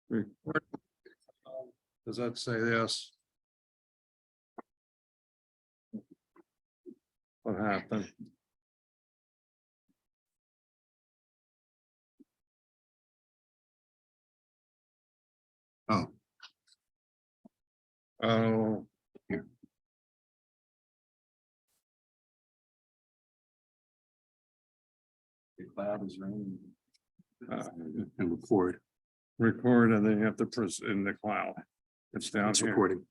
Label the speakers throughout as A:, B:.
A: Record. Does that say yes? What happened?
B: Oh.
A: Oh.
B: Here.
C: The cloud is raining.
B: And record.
A: Record and then you have to press in the cloud. It's down
B: It's
A: here.
B: recording.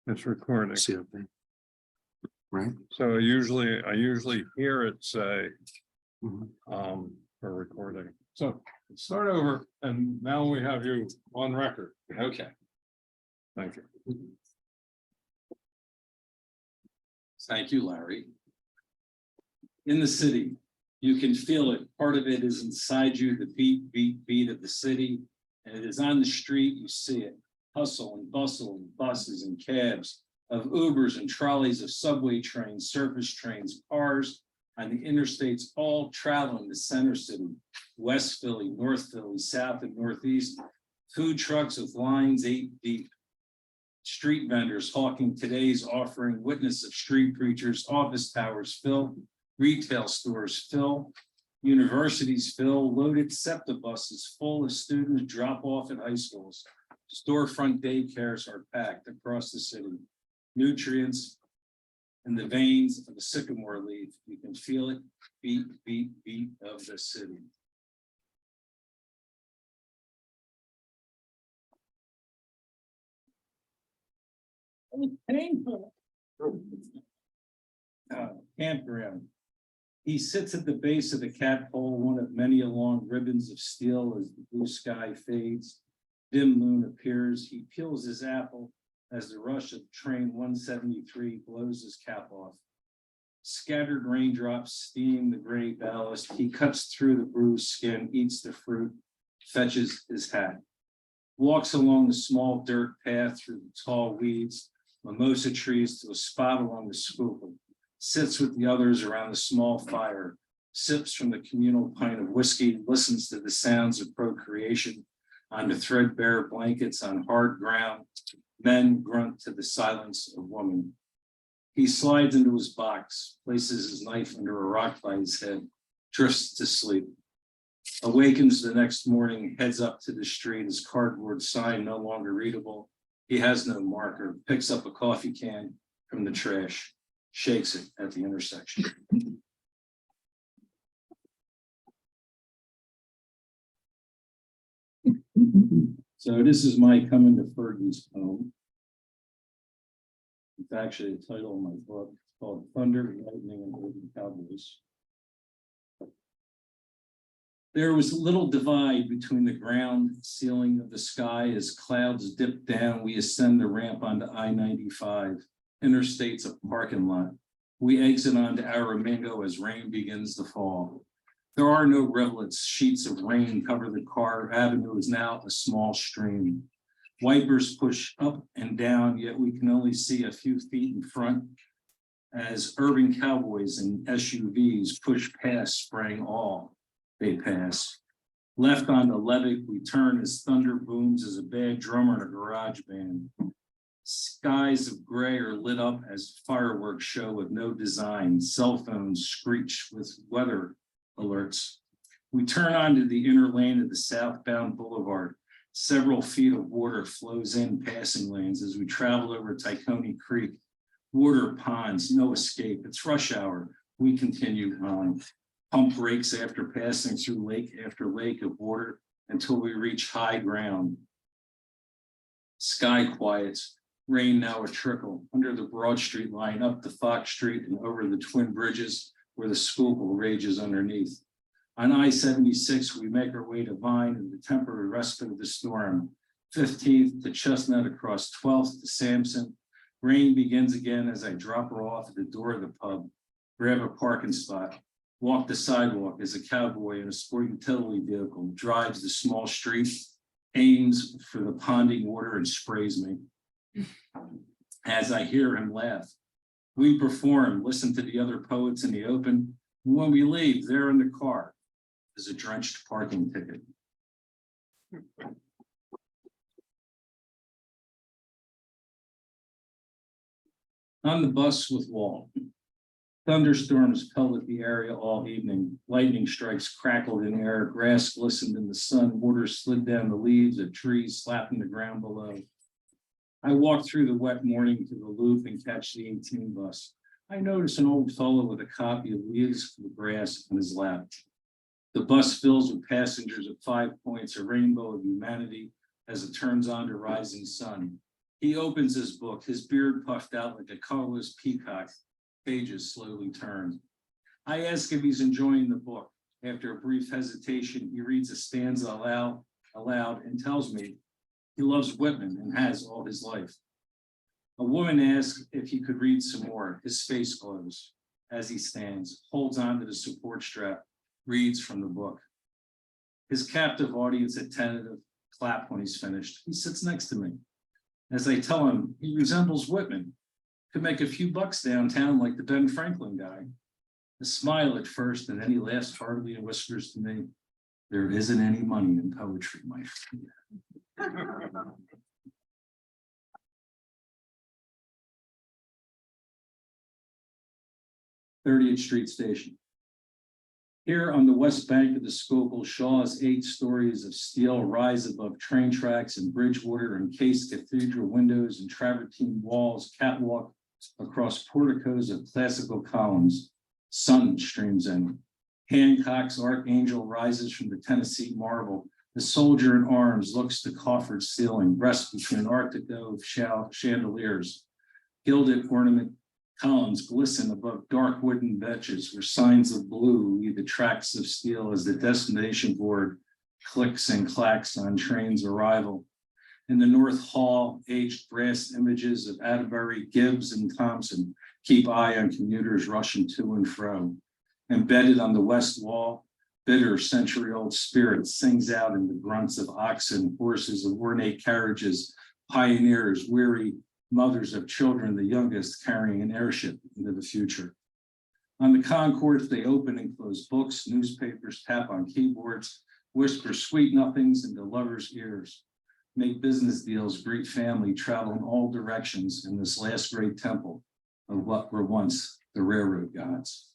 A: It's recording.
B: See up there. Right?
A: So I usually hear it say,
B: Mhm.
A: for recording. So start over and now we have you on record.
C: Okay.
A: Thank you.
C: Thank you, Larry. In the city, you can feel it. Part of it is inside you, the beat of the city. And it is on the street, you see it. Hustle and bustle and buses and cabs, of Ubers and trolleys, of subway trains, surface trains, cars on the interstates, all traveling to center city, West Philly, North Philly, South and Northeast. Food trucks with lines 8 deep. Street vendors hawking today's offering, witness of street preachers, office towers fill, retail stores fill, universities fill, loaded SEPTA buses full of students drop off at high schools. Storefront daycares are packed across the city. Nutrients in the veins of a sycamore leaf. You can feel it, beat, beat, beat of the city. It was painful. Campground. He sits at the base of the cat pole, one of many along ribbons of steel as the blue sky fades. Dim moon appears. He peels his apple as the rush of train 173 blows his cap off. Scattered raindrops steam the gray ballast. He cuts through the bruised skin, eats the fruit, fetches his hat. Walks along the small dirt path through the tall weeds, mimosa trees to a spot along the Schuylkill. Sits with the others around the small fire, sips from the communal pint of whiskey, listens to the sounds of procreation on the threadbare blankets on hard ground. Men grunt to the silence of woman. He slides into his box, places his knife under a rock by his head, drifts to sleep. Awakens the next morning, heads up to the street, his cardboard sign no longer readable. He has no marker, picks up a coffee can from the trash, shakes it at the intersection. So this is my coming to Fergie's poem. It's actually the title of my book. It's called Thunder, Lightning, and Urban Cowboys. There was little divide between the ground ceiling of the sky. As clouds dip down, we ascend the ramp onto I-95. Interstate's a parking lot. We exit onto Aramingo as rain begins to fall. There are no rivulets. Sheets of rain cover the car. Avenue is now a small stream. Wipers push up and down, yet we can only see a few feet in front as urban cowboys and SUVs push past, spraying all they pass. Left onto Levick, we turn as thunder booms as a bad drummer in a garage band. Skies of gray are lit up as fireworks show with no design. Cell phones screech with weather alerts. We turn onto the inner lane of the southbound boulevard. Several feet of water flows in passing lanes as we travel over Tacony Creek. Water ponds, no escape. It's rush hour. We continue on. Pump brakes after passing through lake after lake of water until we reach high ground. Sky quiets. Rain now a trickle under the Broad Street line, up to Fox Street and over the twin bridges where the Schuylkill rages underneath. On I-76, we make our way to Vine in the temporary respite of the storm. 15th to Chestnut across 12th to Sampson. Rain begins again as I drop her off at the door of the pub. Grab a parking spot. Walk the sidewalk as a cowboy in a sport utility vehicle drives the small street, aims for the ponding water and sprays me. As I hear him laugh. We perform, listen to the other poets in the open. And when we leave, there in the car is a drenched parking ticket. On the bus with Walt. Thunderstorms pelted the area all evening. Lightning strikes crackled in air. Grass glistened in the sun. Water slid down the leaves of trees, slapping the ground below. I walked through the wet morning to the loop and catch the 18 bus. I noticed an old fellow with a copy of Leaves for the Grass on his lap. The bus fills with passengers at 5 points, a rainbow of humanity as it turns on to rising sun. He opens his book, his beard puffed out like a colorless peacock, pages slowly turn. I ask if he's enjoying the book. After a brief hesitation, he reads a stanza aloud and tells me he loves Whitman and has all his life. A woman asks if he could read some more. His face glows as he stands, holds on to the support strap, reads from the book. His captive audience attentive clap when he's finished. He sits next to me. As I tell him, he resembles Whitman. Could make a few bucks downtown like the Ben Franklin guy. A smile at first, and then he laughs heartily and whispers to me, "There isn't any money in poetry, my friend." 30th Street Station. Here on the west bank of the Schuylkill, Shaw's 8 stories of steel rise above train tracks and Bridgewater, encased cathedral windows and travertine walls catwalk across porticos of classical columns. Sun streams in. Hancock's Archangel rises from the Tennessee marble. The soldier in arms looks to coffered ceiling, rests between Art Deco chandeliers. Gilded ornament columns glisten above dark wooden benches where signs of blue lead the tracks of steel as the destination board clicks and clacks on train's arrival. In the North Hall, aged brass images of Atterbury, Gibbs, and Thompson keep eye on commuters rushing to and fro. Embedded on the west wall, bitter century-old spirit sings out in the grunts of oxen, horses, of ornate carriages, pioneers, weary mothers of children, the youngest carrying an airship into the future. On the concourse, they open and close books, newspapers, tap on keyboards, whisper sweet nothings into lovers' ears, make business deals, greet family, travel in all directions in this last great temple of what were once the railroad gods.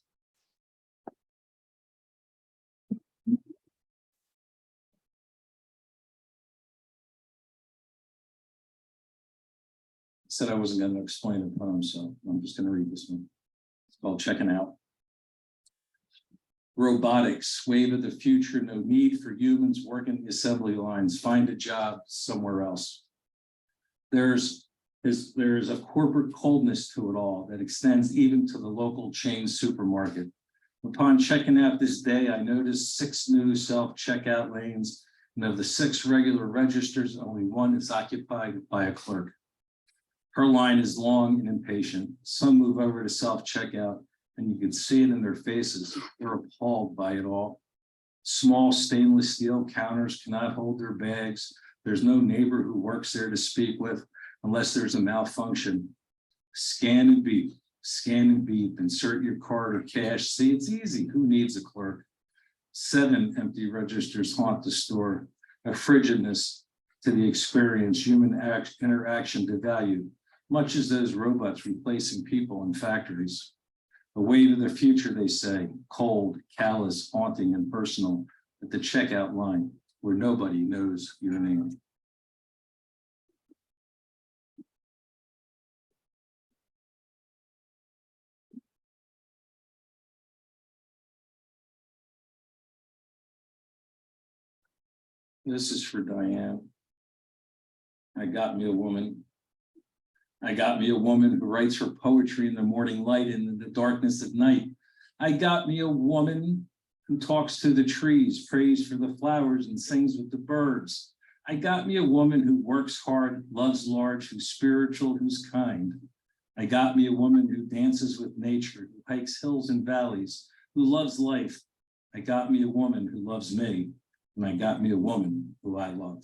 C: Said I wasn't going to explain the poem, so I'm just going to read this one. It's called Checking Out. Robotics, wave of the future, no need for humans working the assembly lines, find a job somewhere else. There's a corporate coldness to it all that extends even to the local chain supermarket. Upon checking out this day, I noticed 6 new self-checkout lanes, and of the 6 regular registers, only 1 is occupied by a clerk. Her line is long and impatient. Some move over to self-checkout, and you can see it in their faces. They're appalled by it all. Small stainless steel counters cannot hold their bags. There's no neighbor who works there to speak with unless there's a malfunction. Scan and beep, insert your card or cash. See, it's easy. Who needs a clerk? 7 empty registers haunt the store, a frigidness to the experience, human interaction devalued, much as those robots replacing people in factories. A way to the future, they say, cold, callous, haunting, and personal, at the checkout line where nobody knows your name. This is for Diane. I got me a woman who writes her poetry in the morning light and in the darkness at night. I got me a woman who talks to the trees, prays for the flowers, and sings with the birds. I got me a woman who works hard, loves large, who's spiritual, who's kind. I got me a woman who dances with nature, who hikes hills and valleys, who loves life. I got me a woman who loves me, and I got me a woman who I love.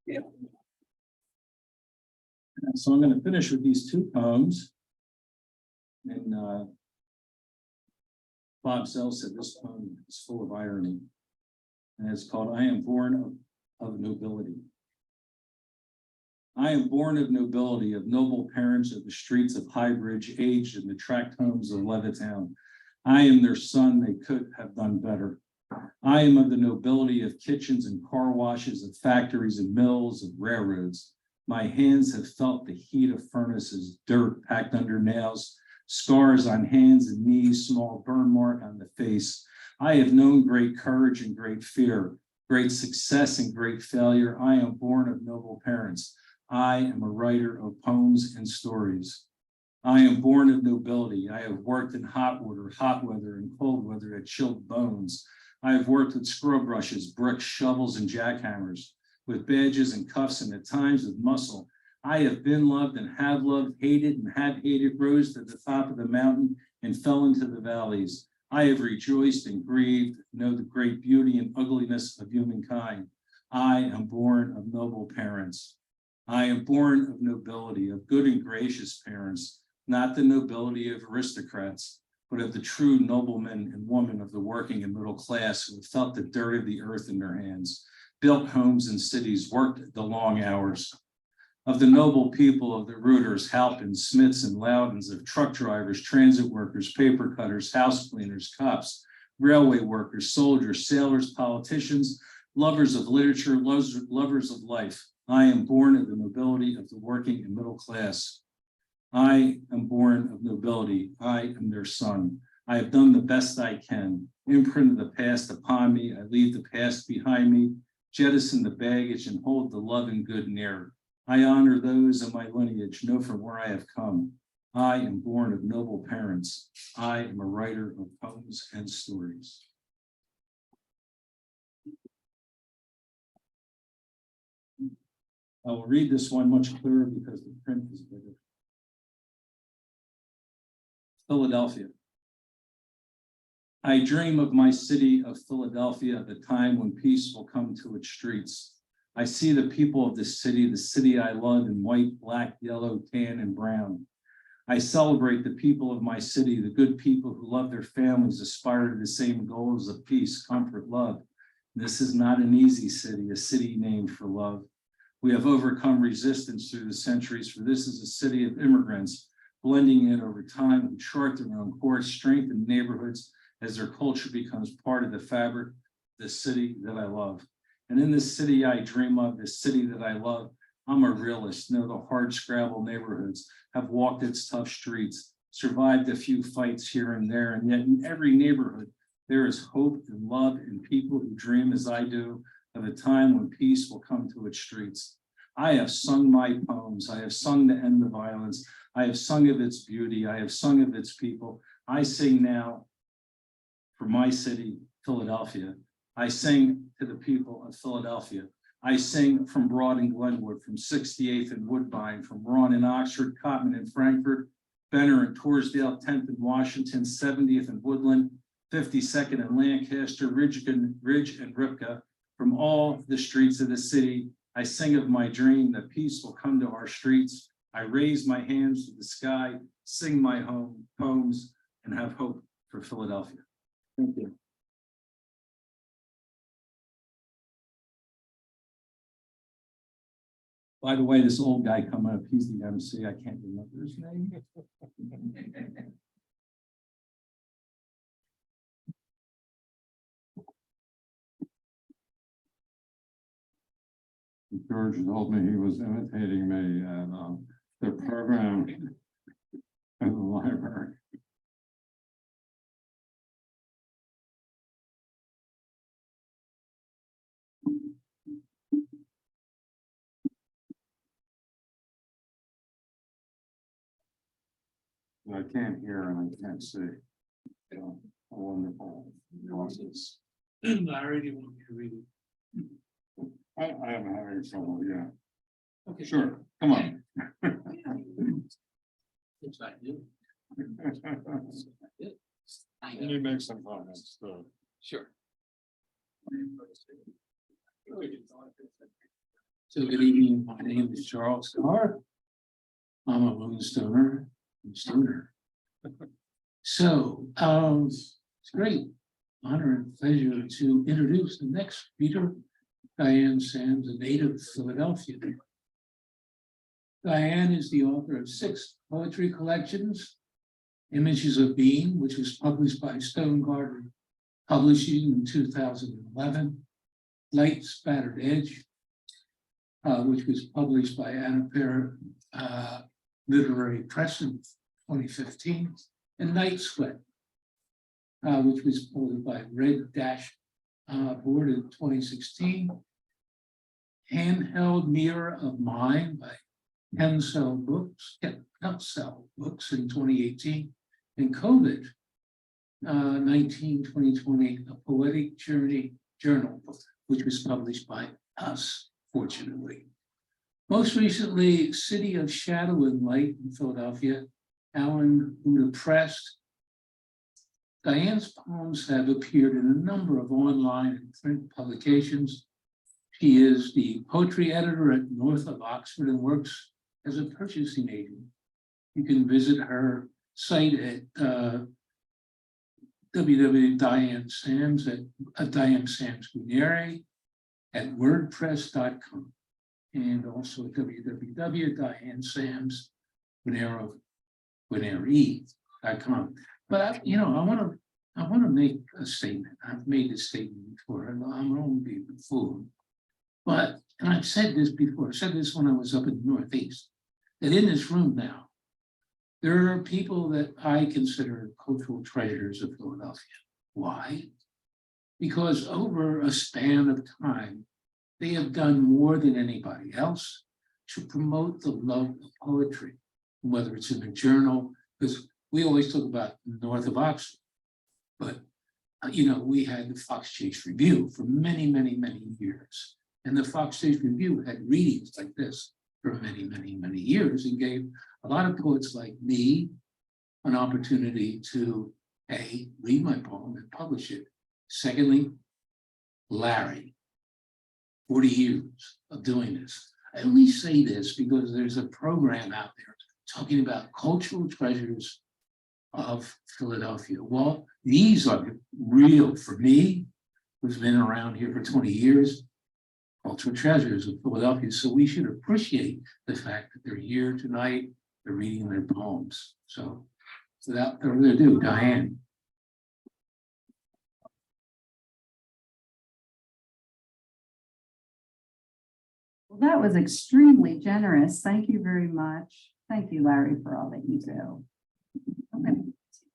C: Yeah. So I'm going to finish with these 2 poems. And Bob Zell said this poem is full of irony. And it's called I Am Born of Nobility. I am born of nobility, of noble parents of the streets of Highbridge, aged in the tract homes of Levittown. I am their son, they could have done better. I am of the nobility of kitchens and car washes, of factories and mills, of railroads. My hands have felt the heat of furnaces, dirt packed under nails, scars on hands and knees, small burn mark on the face. I have known great courage and great fear, great success and great failure. I am born of noble parents. I am a writer of poems and stories. I am born of nobility. I have worked in hot water, hot weather, and cold weather that chilled bones. I have worked with scrub brushes, bricks, shovels, and jackhammers, with badges and cuffs, and at times with muscle. I have been loved and have loved, hated and have hated, rose to the top of the mountain and fell into the valleys. I have rejoiced and grieved, know the great beauty and ugliness of humankind. I am born of noble parents. I am born of nobility, of good and gracious parents, not the nobility of aristocrats, but of the true noblemen and women of the working and middle class who have felt the dirt of the earth in their hands, built homes and cities, worked the long hours. Of the noble people of the routers, Halpins, Smiths, and Loudons, of truck drivers, transit workers, paper cutters, house cleaners, cops, railway workers, soldiers, sailors, politicians, lovers of literature, lovers of life. I am born of the nobility of the working and middle class. I am born of nobility. I am their son. I have done the best I can. Imprinted the past upon me. I leave the past behind me. Jettison the baggage and hold the love and good near. I honor those in my lineage, know from where I have come. I am born of noble parents. I am a writer of poems and stories. I will read this one much clearer because the print is bigger. Philadelphia. I dream of my city of Philadelphia, the time when peace will come to its streets. I see the people of this city, the city I love, in white, black, yellow, tan, and brown. I celebrate the people of my city, the good people who love their families, aspire to the same goals of peace, comfort, love. This is not an easy city, a city named for love. We have overcome resistance through the centuries, for this is a city of immigrants blending in over time who chart their own course, strengthen neighborhoods as their culture becomes part of the fabric of the city that I love. And in this city I dream of, this city that I love, I'm a realist, know the hard scrabble neighborhoods, have walked its tough streets, survived a few fights here and there, and yet in every neighborhood, there is hope and love and people who dream as I do of a time when peace will come to its streets. I have sung my poems. I have sung to end the violence. I have sung of its beauty. I have sung of its people. I sing now for my city, Philadelphia. I sing to the people of Philadelphia. I sing from Broad and Glenwood, from 68th and Woodbine, from Ron and Oxford, Cotman and Frankfurt, Benner and Torresdale, 10th and Washington, 70th and Woodland, 52nd and Lancaster, Ridge and Ripka. From all the streets of the city, I sing of my dream that peace will come to our streets. I raise my hands to the sky, sing my poems, and have hope for Philadelphia. Thank you. By the way, this old guy coming up, he's the MC. I can't remember his name.
A: George told me he was imitating me at the program in the library. I can't hear and I can't see. Wonderful nuances.
D: Larry, do you want me to read it?
A: I am having trouble, yeah.
D: Okay.
A: Sure, come on.
D: It's not you.
A: Can you make some comments? So.
D: Sure. So good evening, my name is Charles Carr. I'm a lone stoner. So it's great honor and pleasure to introduce the next speaker, Diane Sahms, a native of Philadelphia. Diane is the author of 6 poetry collections. Images of Being, which was published by Stone Garden Publishing in 2011. Light Spattered Edge, which was published by Annapurna Literary Press in 2015. And Night Sweat, which was published by Red Dash Board in 2016. Handheld Mirror of Mine by Pensell Books in 2018. And COVID 19-2020, a poetic journey journal, which was published by us, fortunately. Most recently, City of Shadow and Light in Philadelphia, Allen Buddha Press. Diane's poems have appeared in a number of online and print publications. She is the poetry editor at North of Oxford and works as a purchasing agent. You can visit her site at www.Diane Sahms at Diane Sahms Gunere at wordpress.com and also at www.DianeSahms.com. But I want to make a statement. I've made this statement before, and I'm only being fooled. But, and I've said this before, I said this when I was up in the Northeast, that in this room now, there are people that I consider cultural treasures of Philadelphia. Why? Because over a span of time, they have done more than anybody else to promote the love of poetry, whether it's in a journal, because we always talk about North of Oxford, but we had the Fox Chase Review for many, many, many years. And the Fox Chase Review had readings like this for many, many, many years and gave a lot of poets like me an opportunity to A, read my poem and publish it. Secondly, Larry, 40 years of doing this. I only say this because there's a program out there talking about cultural treasures of Philadelphia. Well, these are real for me, who's been around here for 20 years, cultural treasures of Philadelphia. So we should appreciate the fact that they're here tonight, they're reading their poems. So without further ado, Diane.
E: Well, that was extremely generous. Thank you very much. Thank you, Larry, for all that you do. I'm going to take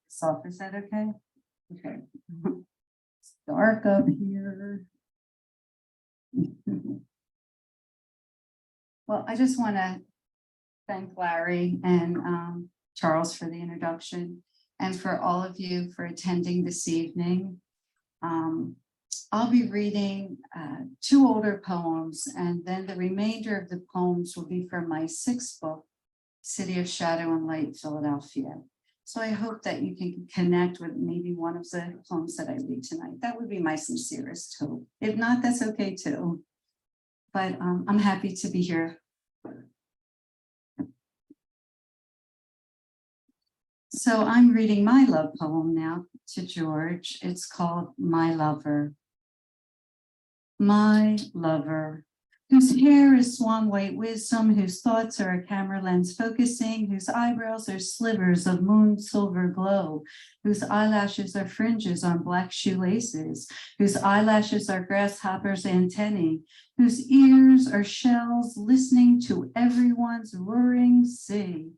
E: this off. Is that okay? Okay. It's dark up here. Well, I just want to thank Larry and Charles for the introduction and for all of you for attending this evening. I'll be reading 2 older poems, and then the remainder of the poems will be from my 6th book, City of Shadow and Light, Philadelphia. So I hope that you can connect with maybe one of the poems that I read tonight. That would be my sincerest hope. If not, that's okay too. But I'm happy to be here. So I'm reading my love poem now to George. It's called My Lover. My lover, whose hair is swan white wisdom, whose thoughts are a camera lens focusing, whose eyebrows are slivers of moon silver glow, whose eyelashes are fringes on black shoelaces, whose eyelashes are grasshoppers' antennae, whose ears are shells listening to everyone's roaring sea.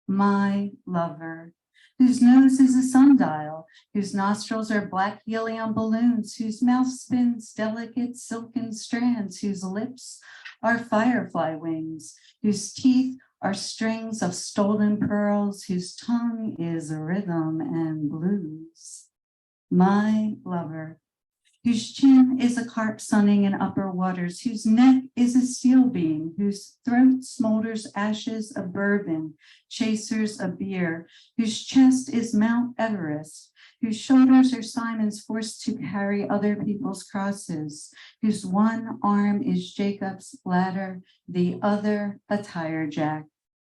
E: My lover, whose nose is a sundial, whose nostrils are black helium balloons, whose mouth spins delicate silken strands, whose lips are firefly wings, whose teeth are strings of stolen pearls, whose tongue is rhythm and blues. My lover, whose chin is a carp sunning in upper waters, whose neck is a steel beam, whose throat smolders ashes of bourbon, chasers of beer, whose chest is Mount Everest, whose shoulders are Simons forced to carry other people's crosses, whose one arm is Jacob's ladder, the other a tire jack.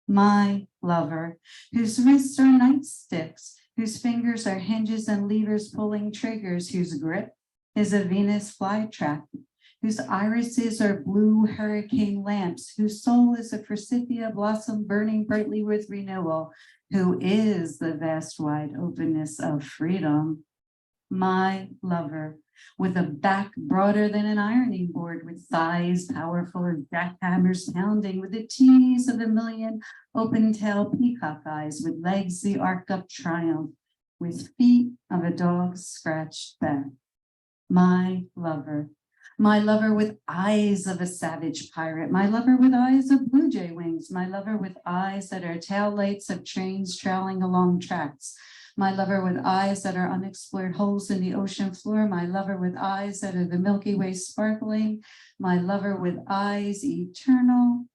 E: My lover, whose wrists are nightsticks, whose fingers are hinges and levers pulling triggers, whose grip is a Venus flytrap, whose irises are blue hurricane lamps, whose soul is a forsythia blossom burning brightly with renewal, who is the vast wide openness of freedom. My lover, with a back broader than an ironing board, with thighs powerful as jackhammers pounding, with the tease of a million open-tailed peacock eyes, with legs the arced up triumph, with feet of a dog's scratched back. My lover with eyes of a savage pirate, my lover with eyes of blue jay wings, my lover with eyes that are tail lights of trains traveling along tracks, my lover with eyes that are unexplored holes in the ocean floor, my lover with eyes that are the Milky Way sparkling, my lover with eyes eternal,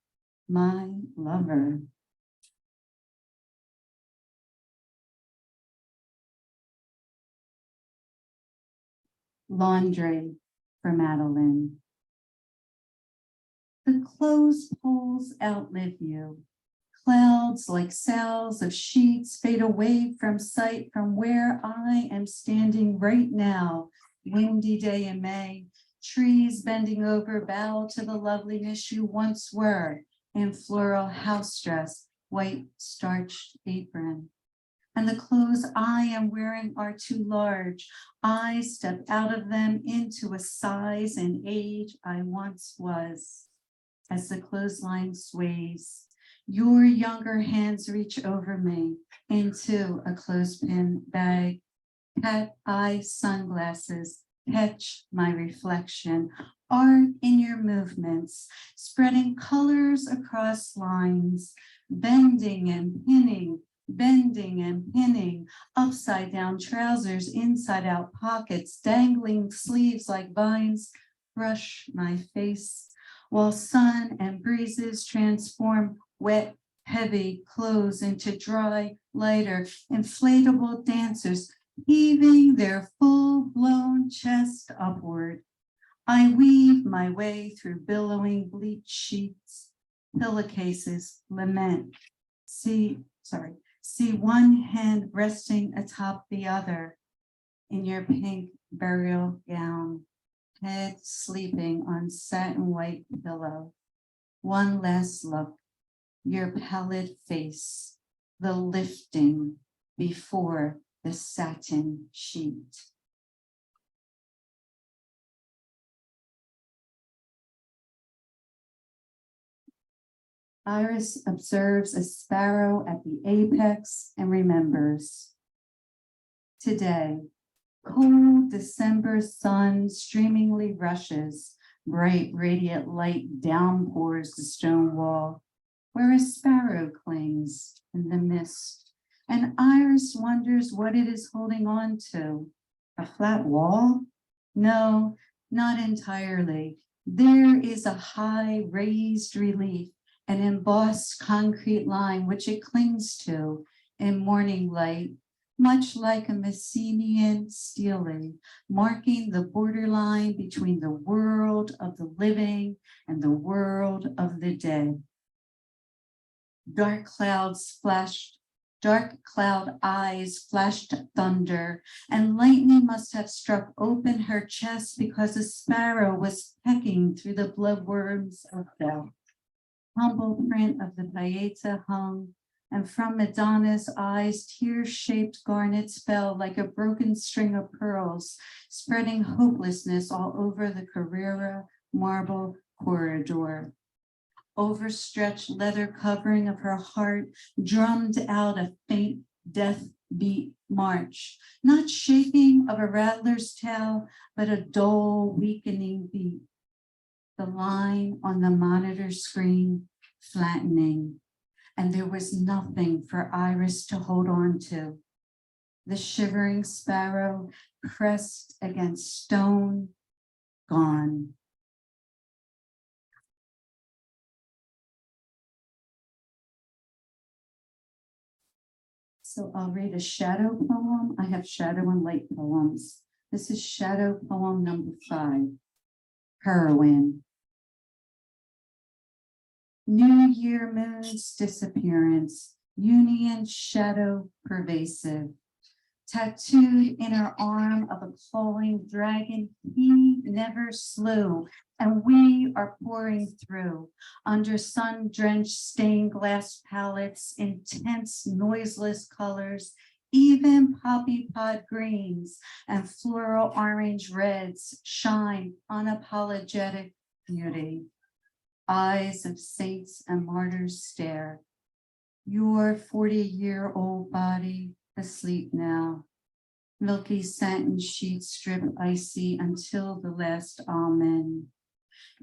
E: my lover. Laundry for Madeline. The clothes poles outlive you. Clouds like sails of sheets fade away from sight from where I am standing right now. Windy day in May, trees bending over bow to the loveliness you once were in floral house dress, white starched apron. And the clothes I am wearing are too large. I stepped out of them into a size and age I once was. As the clothesline sways, your younger hands reach over me into a clothespin bag. Cat eye sunglasses catch my reflection. Art in your movements, spreading colors across lines, bending and pinning, upside down trousers, inside out pockets, dangling sleeves like vines, brush my face, while sun and breezes transform wet, heavy clothes into dry, lighter, inflatable dancers, heaving their full-blown chest upward. I weave my way through billowing bleach sheets, pillowcases, lament. See one hand resting atop the other in your pink burial gown, head sleeping on satin white pillow. One last look, your pallid face, the lifting before the satin sheet. Iris observes a sparrow at the apex and remembers. Today, cold December sun streamingly rushes, bright radiant light downpours the stone wall, where a sparrow clings in the mist, and Iris wonders what it is holding on to. A flat wall? No, not entirely. There is a high raised relief, an embossed concrete line which it clings to in morning light, much like a Messenian stele, marking the borderline between the world of the living and the world of the dead. Dark cloud eyes flashed thunder, and lightning must have struck open her chest because a sparrow was pecking through the bloodworms of death. Humble print of the Pieta hung, and from Madonna's eyes, tear-shaped garnets fell like a broken string of pearls, spreading hopelessness all over the Carrera marble corridor. Overstretched leather covering of her heart drummed out a faint death beat march, not shaking of a rattler's tail, but a dull, weakening beat. The line on the monitor screen flattening, and there was nothing for Iris to hold on to. The shivering sparrow pressed against stone, gone. So I'll read a shadow poem. I have shadow and light poems. This is shadow poem number 5. Heroine. New Year moon's disappearance, union shadow pervasive. Tattooed in her arm of a clawing dragon he never slew, and we are pouring through under sun-drenched stained glass palettes, intense noiseless colors, even poppy pod greens and floral orange reds shine unapologetic beauty. Eyes of saints and martyrs stare. Your 40-year-old body asleep now. Milky satin sheets strip icy until the last amen.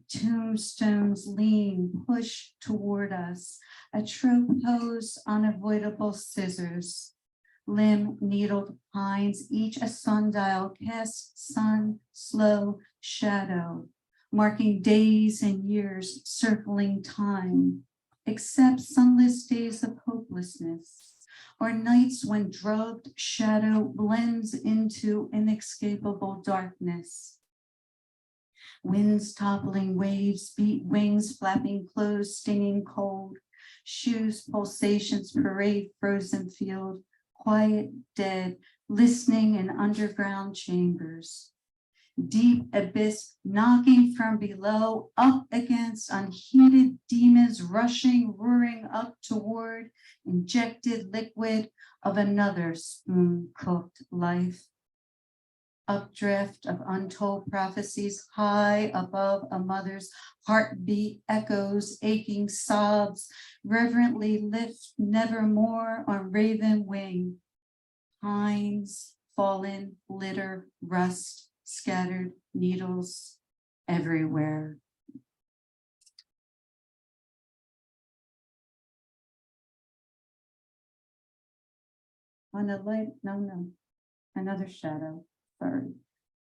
E: Tombstones lean, push toward us, a trope pose unavoidable scissors. Limb needled pines, each a sundial cast sun, slow shadow, marking days and years circling time, except sunless days of hopelessness, or nights when drugged shadow blends into inescapable darkness. Winds toppling, waves beat wings, flapping clothes, stinging cold, shoes, pulsations, parade, frozen field, quiet, dead, listening in underground chambers. Deep abyss knocking from below, up against unheeded demons, rushing, roaring up toward injected liquid of another spoon-cooked life. Updraft of untold prophecies high above a mother's heartbeat, echoes, aching sobs, reverently lift nevermore on raven wing. Pines, fallen, litter, rust, scattered needles everywhere. On a light, no, another shadow. Third,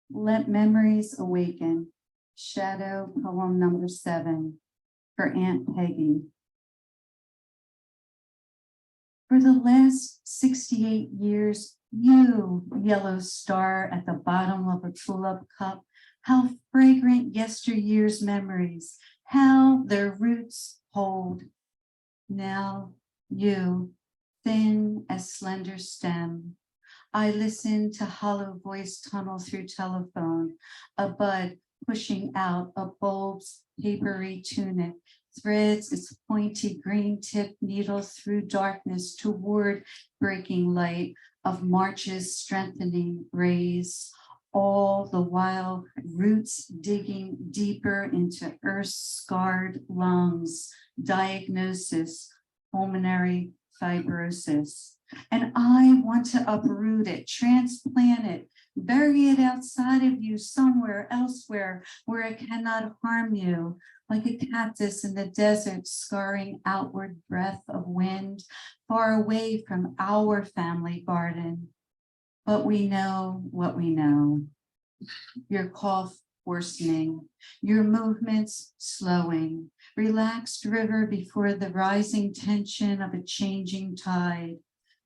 E: let memories awaken. Shadow, poem number 7 for Aunt Peggy. For the last 68 years, you, yellow star at the bottom of a tulip cup, how fragrant yesteryear's memories, how their roots hold. Now you, thin as slender stem, I listen to hollow voice tunnel through telephone, a bud pushing out a bulb's papery tunic, threads its pointy green tipped needle through darkness toward breaking light of March's strengthening rays, all the while roots digging deeper into earth's scarred lungs, diagnosis, pulmonary fibrosis. And I want to uproot it, transplant it, bury it outside of you somewhere elsewhere where it cannot harm you, like a cactus in the desert scarring outward breath of wind, far away from our family garden. But we know what we know. Your cough worsening, your movements slowing, relaxed river before the rising tension of a changing tide.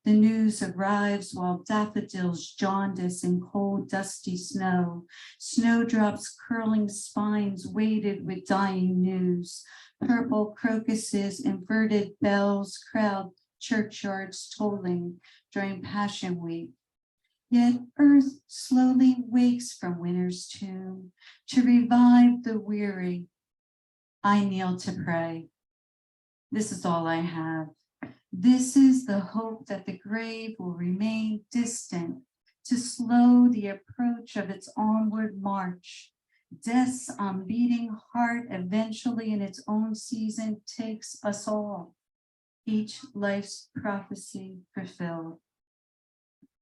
E: The news arrives while daffodils jaundice in cold, dusty snow. Snowdrops curling spines weighted with dying news. Purple crocuses, inverted bells crowd churchyards tolling during Passion Week. Yet earth slowly wakes from winter's tomb to revive the weary. I kneel to pray. This is all I have. This is the hope that the grave will remain distant to slow the approach of its onward march. Death's unbeating heart eventually in its own season takes us all, each life's prophecy fulfilled.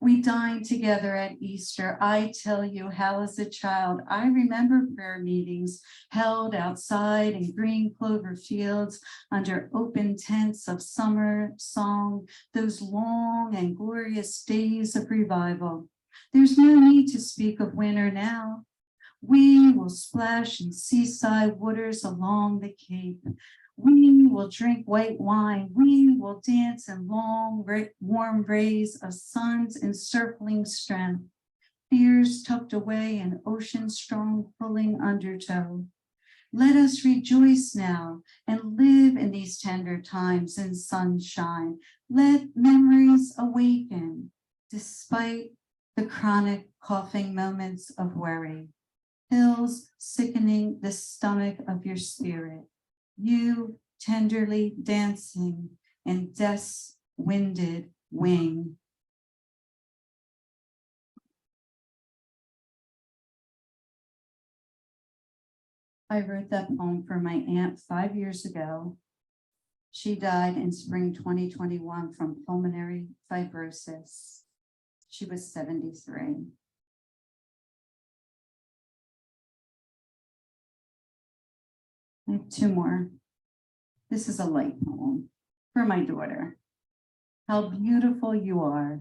E: We dined together at Easter. I tell you how as a child, I remember prayer meetings held outside in green clover fields under open tents of summer song, those long and glorious days of revival. There's no need to speak of winter now. We will splash in seaside waters along the Cape. We will drink white wine. We will dance in long, warm rays of sun's encircling strength. Fears tucked away in ocean's strong pulling undertow. Let us rejoice now and live in these tender times in sunshine. Let memories awaken despite the chronic coughing moments of worry. Hills sickening the stomach of your spirit. You tenderly dancing in death's winded wing. I wrote that poem for my aunt 5 years ago. She died in spring 2021 from pulmonary fibrosis. She was 73. I have two more. This is a light poem for my daughter. How beautiful you are.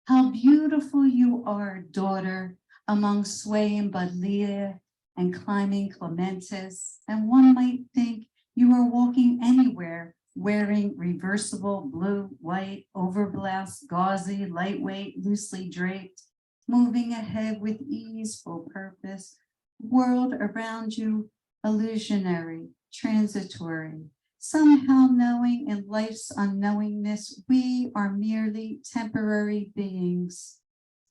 E: How beautiful you are, daughter, among swaying buddleia and climbing clematis. And one might think you are walking anywhere wearing reversible blue, white, overblouse, gauzy, lightweight, loosely draped, moving ahead with easeful purpose, world around you illusionary, transitory, somehow knowing in life's unknowingness, we are merely temporary beings,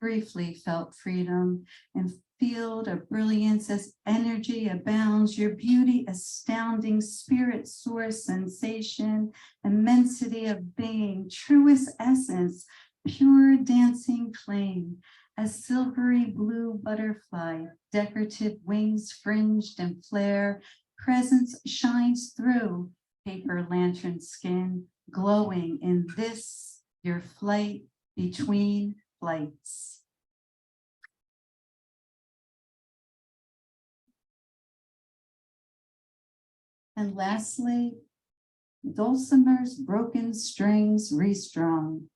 E: briefly felt freedom and field of brilliance as energy abounds, your beauty astounding, spirit source sensation, immensity of being, truest essence, pure dancing flame, a silvery blue butterfly, decorative wings fringed and flare, presence shines through paper lantern skin, glowing in this, your flight between flights. And lastly, dulcimer's broken strings restrung.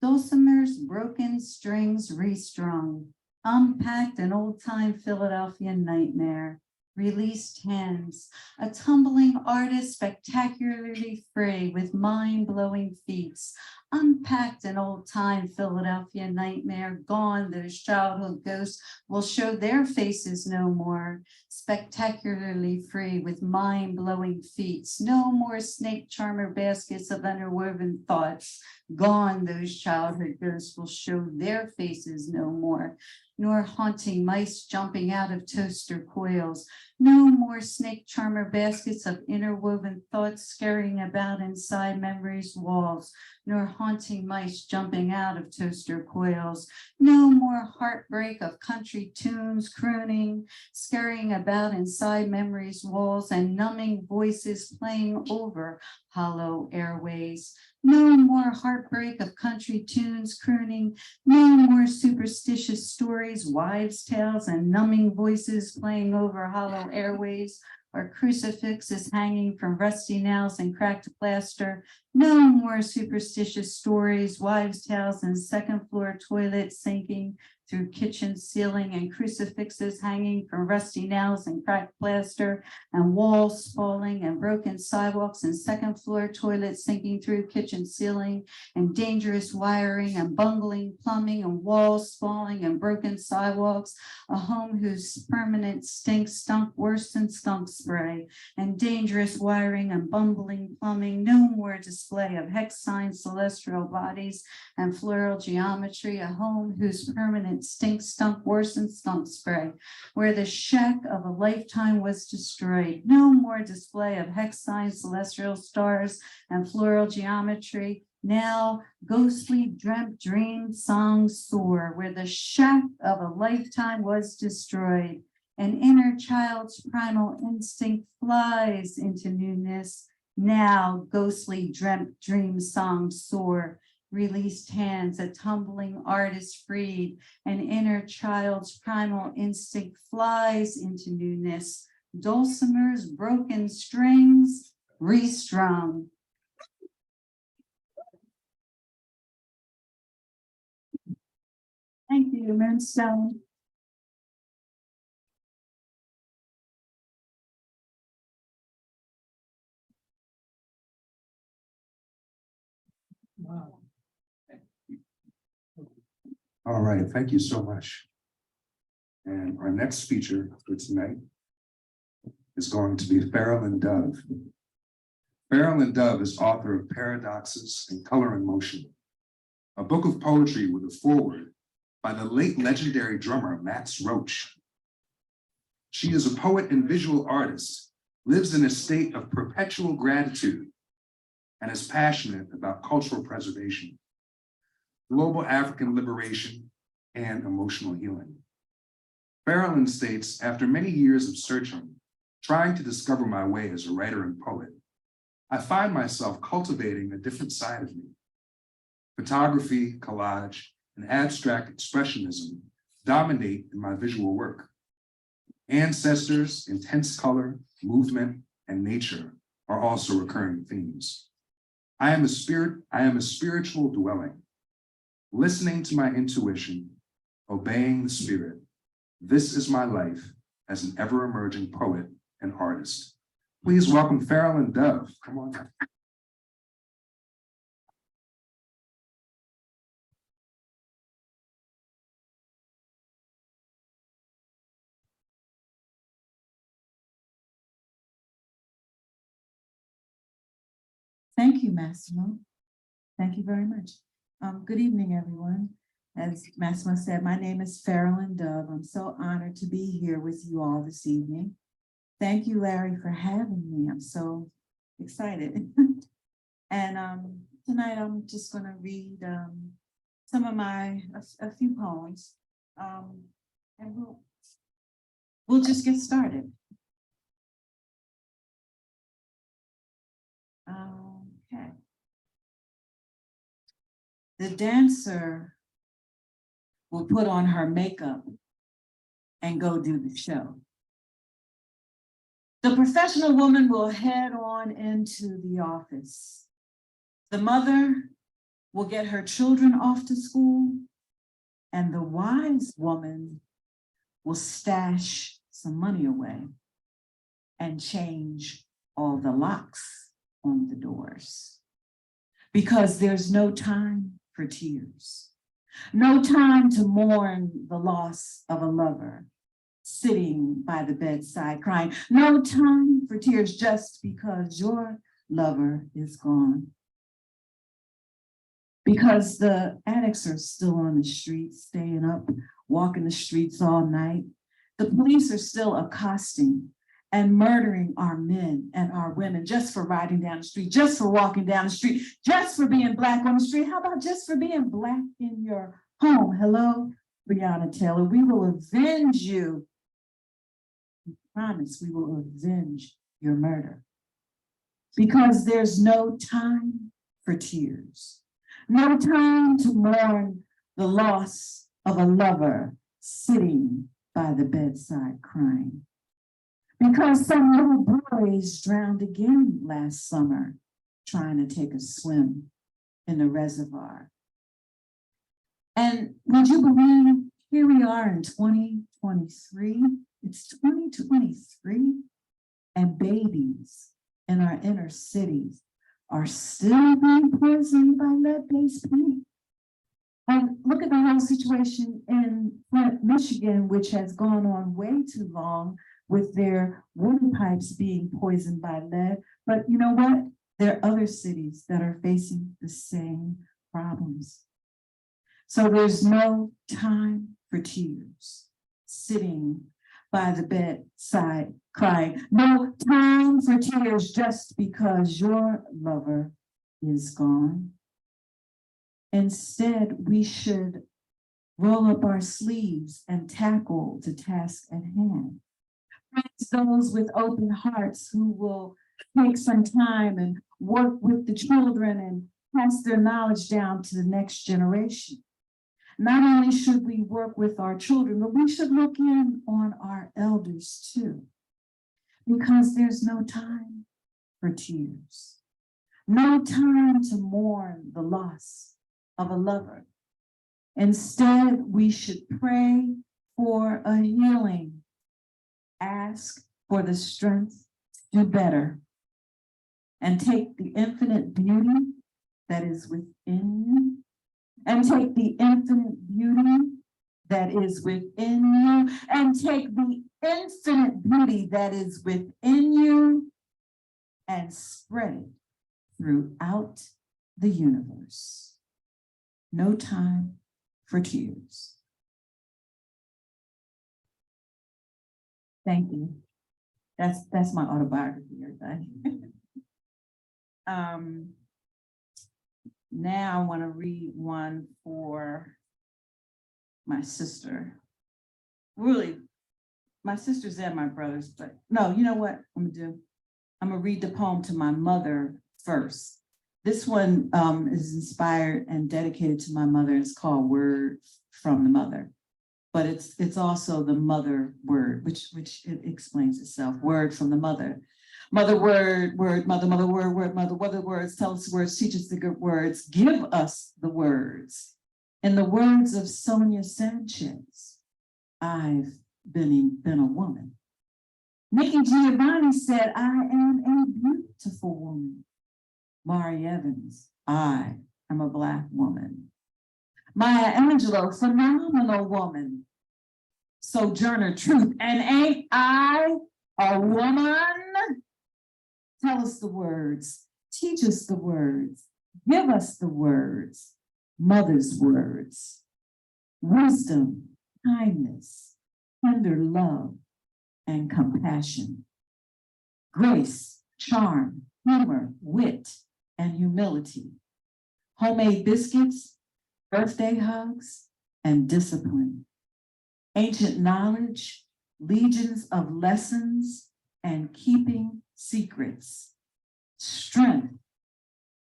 E: Dulcimer's broken strings restrung, unpacked an old-time Philadelphia nightmare, released hands, a tumbling artist spectacularly free with mind-blowing feats, unpacked an old-time Philadelphia nightmare, gone those childhood ghosts will show their faces no more, spectacularly free with mind-blowing feats, no more snake charmer baskets of interwoven thoughts, gone those childhood ghosts will show their faces no more, nor haunting mice jumping out of toaster coils, no more snake charmer baskets of interwoven thoughts scurrying about inside memory's walls, nor haunting mice jumping out of toaster coils, no more heartbreak of country tunes crooning, scurrying about inside memory's walls and numbing voices playing over hollow airways. No more heartbreak of country tunes crooning, no more superstitious stories, wives' tales, and numbing voices playing over hollow airways, or crucifixes hanging from rusty nails and cracked plaster. No more superstitious stories, wives' tales, and second-floor toilets sinking through kitchen ceiling, and crucifixes hanging from rusty nails and cracked plaster, and walls falling, and broken sidewalks, and second-floor toilets sinking through kitchen ceiling, and dangerous wiring, and bungling plumbing, and walls falling, and broken sidewalks, a home whose permanent stink stunk worse than skunk spray, and dangerous wiring and bumbling plumbing, no more display of hex signs, celestial bodies, and floral geometry, a home whose permanent stink stunk worse than skunk spray, where the shack of a lifetime was destroyed, no more display of hex signs, celestial stars, and floral geometry, now ghostly dreamt dream songs soar, where the shack of a lifetime was destroyed. An inner child's primal instinct flies into newness. Now ghostly dreamt dream songs soar, released hands, a tumbling artist freed. An inner child's primal instinct flies into newness. Dulcimer's broken strings restrung. Thank you, Moonstone.
D: Wow.
B: All right, thank you so much. And our next speaker for tonight is going to be Farrell Dove. Farrell Dove is author of Paradoxes and Color and Motion, a book of poetry with a foreword by the late legendary drummer Max Roach. She is a poet and visual artist, lives in a state of perpetual gratitude, and is passionate about cultural preservation, global African liberation, and emotional healing. Farrellyn states, after many years of searching, trying to discover my way as a writer and poet, I find myself cultivating a different side of me. Photography, collage, and abstract expressionism dominate in my visual work. Ancestors, intense color, movement, and nature are also recurring themes. I am a spiritual dwelling, listening to my intuition, obeying the spirit. This is my life as an ever-emerging poet and artist. Please welcome Farrellyn Dove. Come on.
F: Thank you, Massimo. Thank you very much. Good evening, everyone. As Massimo said, my name is Farrellyn Dove. I'm so honored to be here with you all this evening. Thank you, Larry, for having me. I'm so excited. And tonight I'm just going to read some of a few poems, and we'll just get started. Okay. The dancer will put on her makeup and go do the show. The professional woman will head on into the office. The mother will get her children off to school, and the wise woman will stash some money away and change all the locks on the doors. Because there's no time for tears, no time to mourn the loss of a lover sitting by the bedside crying, no time for tears just because your lover is gone. Because the addicts are still on the streets, staying up, walking the streets all night. The police are still accosting and murdering our men and our women just for riding down the street, just for walking down the street, just for being Black on the street. How about just for being Black in your home? Hello, Breonna Taylor. We will avenge you. We promise we will avenge your murder. Because there's no time for tears, no time to mourn the loss of a lover sitting by the bedside crying. Because some little boys drowned again last summer trying to take a swim in the reservoir. And would you believe, here we are in 2023, it's 2023, and babies in our inner cities are still being poisoned by lead-based paint. And look at the whole situation in Flint, Michigan, which has gone on way too long with their water pipes being poisoned by lead. But you know what? There are other cities that are facing the same problems. So there's no time for tears, sitting by the bedside crying. No time for tears just because your lover is gone. Instead, we should roll up our sleeves and tackle the task at hand. Praise those with open hearts who will take some time and work with the children and pass their knowledge down to the next generation. Not only should we work with our children, but we should look in on our elders too, because there's no time for tears, no time to mourn the loss of a lover. Instead, we should pray for a healing, ask for the strength to do better, and take the infinite beauty that is within you, and take the infinite beauty that is within you, and take the infinite beauty that is within you and spread it throughout the universe. No time for tears. Thank you. That's my autobiography, everybody. Now I want to read one for my sister. Really, my sisters and my brothers, but no, you know what I'm gonna do? I'm gonna read the poem to my mother first. This one is inspired and dedicated to my mother. It's called Word from the Mother. But it's also the mother word, which it explains itself. Word from the mother. Mother word, mother word, mother words, tell us words, teach us the good words, give us the words. In the words of Sonia Sanchez, I've been a woman. Nikki Giovanni said, I am a beautiful woman. Mari Evans, I am a Black woman. Maya Angelou, phenomenal woman. Sojourner Truth, and ain't I a woman? Tell us the words, teach us the words, give us the words, mother's words. Wisdom, kindness, tender love, and compassion. Grace, charm, humor, wit, and humility. Homemade biscuits, birthday hugs, and discipline. Ancient knowledge, legions of lessons, and keeping secrets. Strength,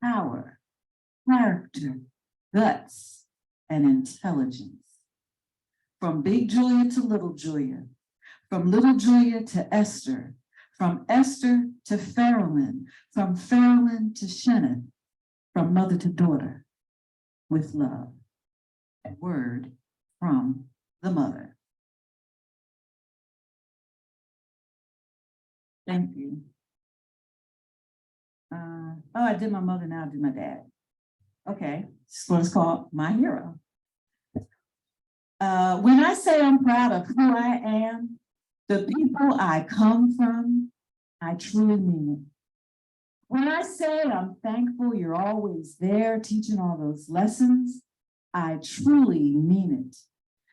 F: power, character, guts, and intelligence. From Big Julia to Little Julia, from Little Julia to Esther, from Esther to Farrellyn, from Farrellyn to Shannon, from mother to daughter, with love. A word from the mother. Thank you. I did my mother, now I do my dad. Okay, this is what it's called, My Hero. When I say I'm proud of who I am, the people I come from, I truly mean it. When I say I'm thankful you're always there teaching all those lessons, I truly mean it.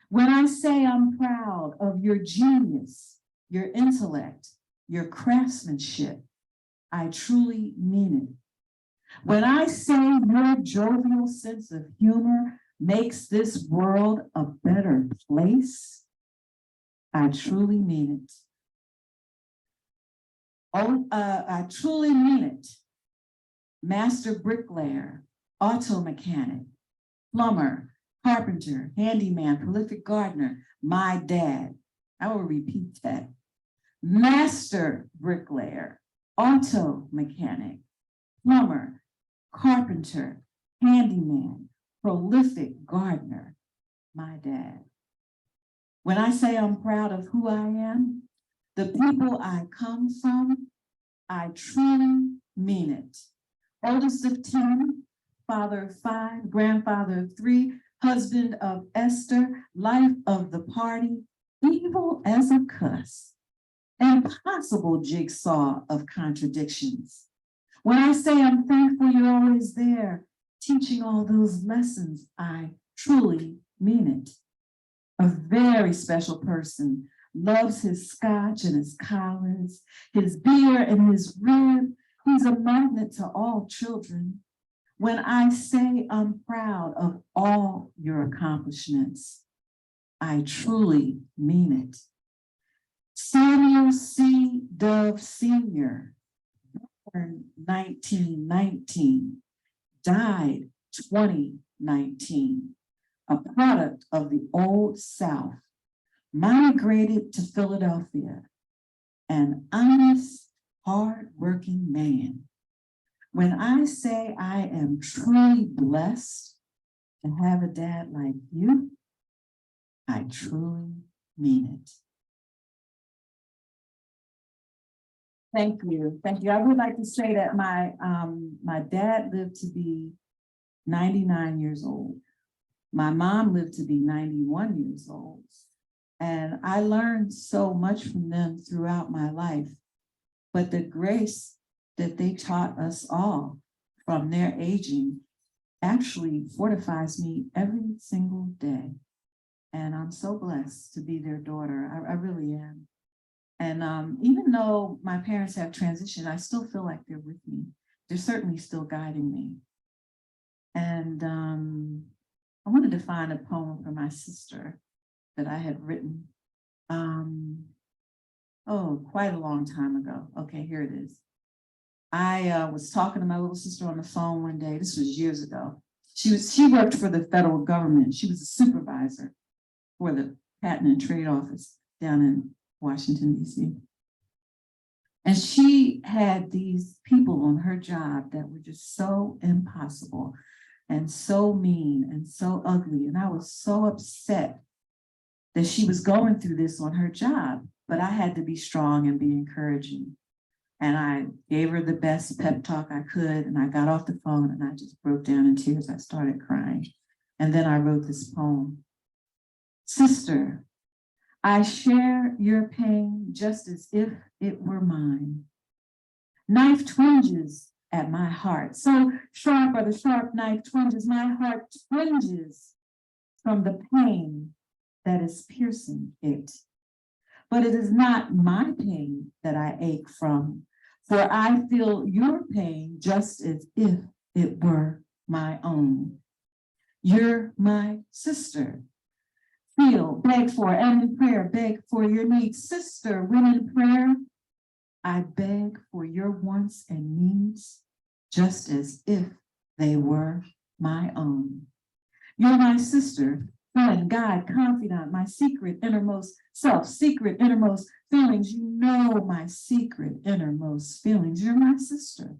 F: When I say I'm proud of your genius, your intellect, your craftsmanship, I truly mean it. When I say your jovial sense of humor makes this world a better place, I truly mean it. I truly mean it. Master bricklayer, auto mechanic, plumber, carpenter, handyman, prolific gardener, my dad. I will repeat that. Master bricklayer, auto mechanic, plumber, carpenter, handyman, prolific gardener, my dad. When I say I'm proud of who I am, the people I come from, I truly mean it. Oldest of 10, father of 5, grandfather of 3, husband of Esther, life of the party, evil as a cuss, impossible jigsaw of contradictions. When I say I'm thankful you're always there, teaching all those lessons, I truly mean it. A very special person, loves his scotch and his collars, his beer and his rib. He's a magnet to all children. When I say I'm proud of all your accomplishments, I truly mean it. Samuel C. Dove Sr., born 1919, died 2019, a product of the Old South, migrated to Philadelphia, an honest, hardworking man. When I say I am truly blessed to have a dad like you, I truly mean it. Thank you. Thank you. I would like to say that my dad lived to be 99 years old. My mom lived to be 91 years old. And I learned so much from them throughout my life. But the grace that they taught us all from their aging actually fortifies me every single day. And I'm so blessed to be their daughter. I really am. And even though my parents have transitioned, I still feel like they're with me. They're certainly still guiding me. And I wanted to find a poem for my sister that I had written. Quite a long time ago. Okay, here it is. I was talking to my little sister on the phone one day. This was years ago. She worked for the federal government. She was a supervisor for the Patent and Trade Office down in Washington, D.C. And she had these people on her job that were just so impossible and so mean and so ugly. And I was so upset that she was going through this on her job, but I had to be strong and be encouraging. And I gave her the best pep talk I could. And I got off the phone and I just broke down in tears. I started crying. And then I wrote this poem. Sister, I share your pain just as if it were mine. Knife twinges at my heart. So sharp are the sharp knife twinges. My heart twinges from the pain that is piercing it. But it is not my pain that I ache from, for I feel your pain just as if it were my own. You're my sister. Feel, beg for, and in prayer, beg for your needs. Sister, when in prayer, I beg for your wants and needs, just as if they were my own. You're my sister, friend, guide, confidant, my secret, innermost self, secret, innermost feelings. You know my secret, innermost feelings. You're my sister.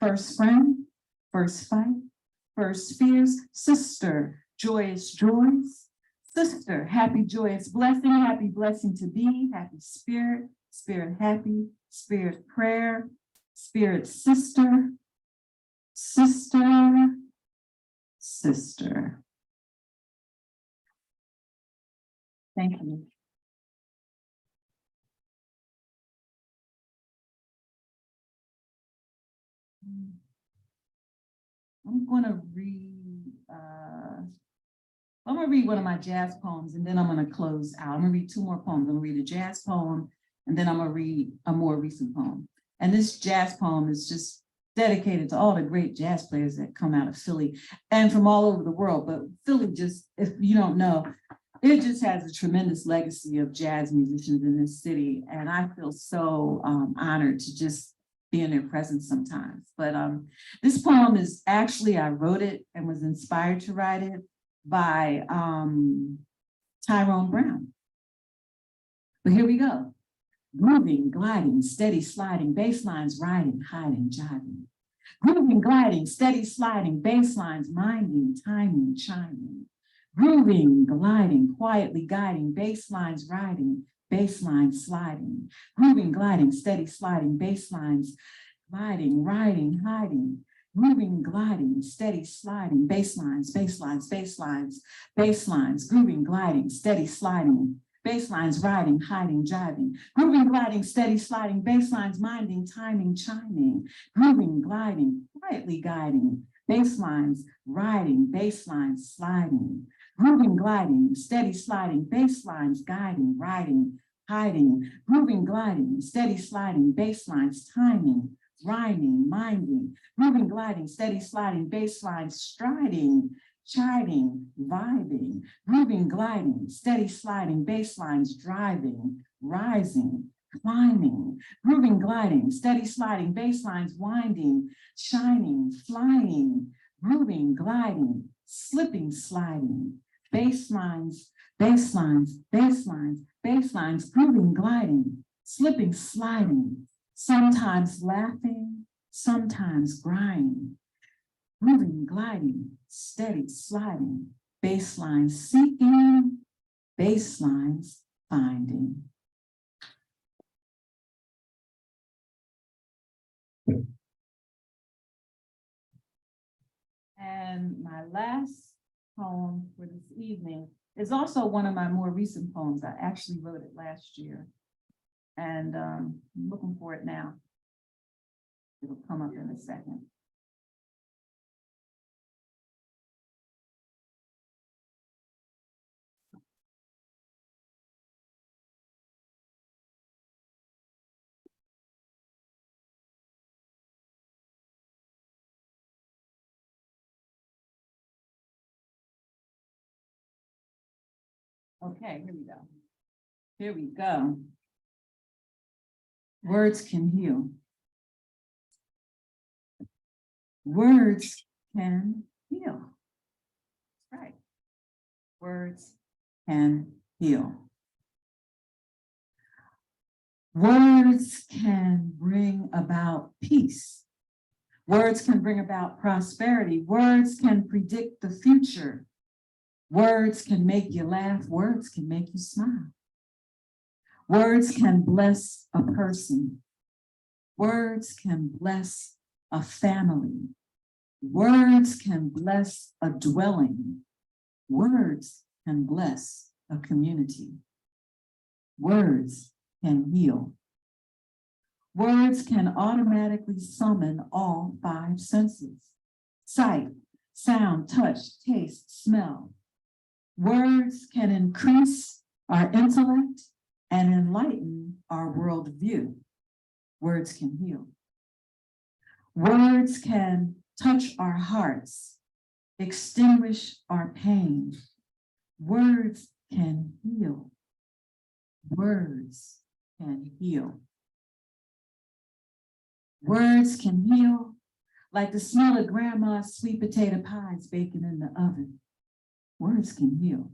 F: First friend, first fight, first fears, sister, joyous joys, sister, happy, joyous blessing, happy blessing to be, happy spirit, spirit happy, spirit prayer, spirit sister, sister, sister. Thank you. I'm going to read one of my jazz poems and then I'm going to close out. I'm going to read two more poems. I'm going to read a jazz poem and then I'm going to read a more recent poem. And this jazz poem is just dedicated to all the great jazz players that come out of Philly and from all over the world. But Philly just, if you don't know, it just has a tremendous legacy of jazz musicians in this city. And I feel so honored to just be in their presence sometimes. But this poem is actually, I wrote it and was inspired to write it by Tyrone Brown. But here we go. Moving, gliding, steady sliding, bass lines riding, hiding, jiving. Grooving, gliding, steady sliding, bass lines minding, timing, chiming. Grooving, gliding, quietly guiding, bass lines riding, bass lines sliding. Grooving, gliding, steady sliding, bass lines gliding, riding, hiding. Moving, gliding, steady sliding, bass lines, bass lines, bass lines, bass lines. Grooving, gliding, steady sliding, bass lines riding, hiding, jiving. Grooving, gliding, steady sliding, bass lines minding, timing, chiming. Grooving, gliding, quietly guiding, bass lines riding, bass lines sliding. Grooving, gliding, steady sliding, bass lines guiding, riding, hiding. Grooving, gliding, steady sliding, bass lines timing, rhyming, minding. Grooving, gliding, steady sliding, bass lines striding, chiding, vibing. Grooving, gliding, steady sliding, bass lines driving, rising, climbing. Grooving, gliding, steady sliding, bass lines winding, shining, flying. Grooving, gliding, slipping, sliding. Bass lines, bass lines, bass lines, bass lines. Grooving, gliding, slipping, sliding. Sometimes laughing, sometimes crying. Moving, gliding, steady, sliding, bass lines seeking, bass lines finding. And my last poem for this evening is also one of my more recent poems. I actually wrote it last year, and I'm looking for it now. It'll come up in a second. Okay, here we go. Here we go. Words can heal. Words can heal. Right. Words can heal. Words can bring about peace. Words can bring about prosperity. Words can predict the future. Words can make you laugh. Words can make you smile. Words can bless a person. Words can bless a family. Words can bless a dwelling. Words can bless a community. Words can heal. Words can automatically summon all 5 senses: sight, sound, touch, taste, smell. Words can increase our intellect and enlighten our worldview. Words can heal. Words can touch our hearts, extinguish our pain. Words can heal. Words can heal. Words can heal like the smell of grandma's sweet potato pies baking in the oven. Words can heal.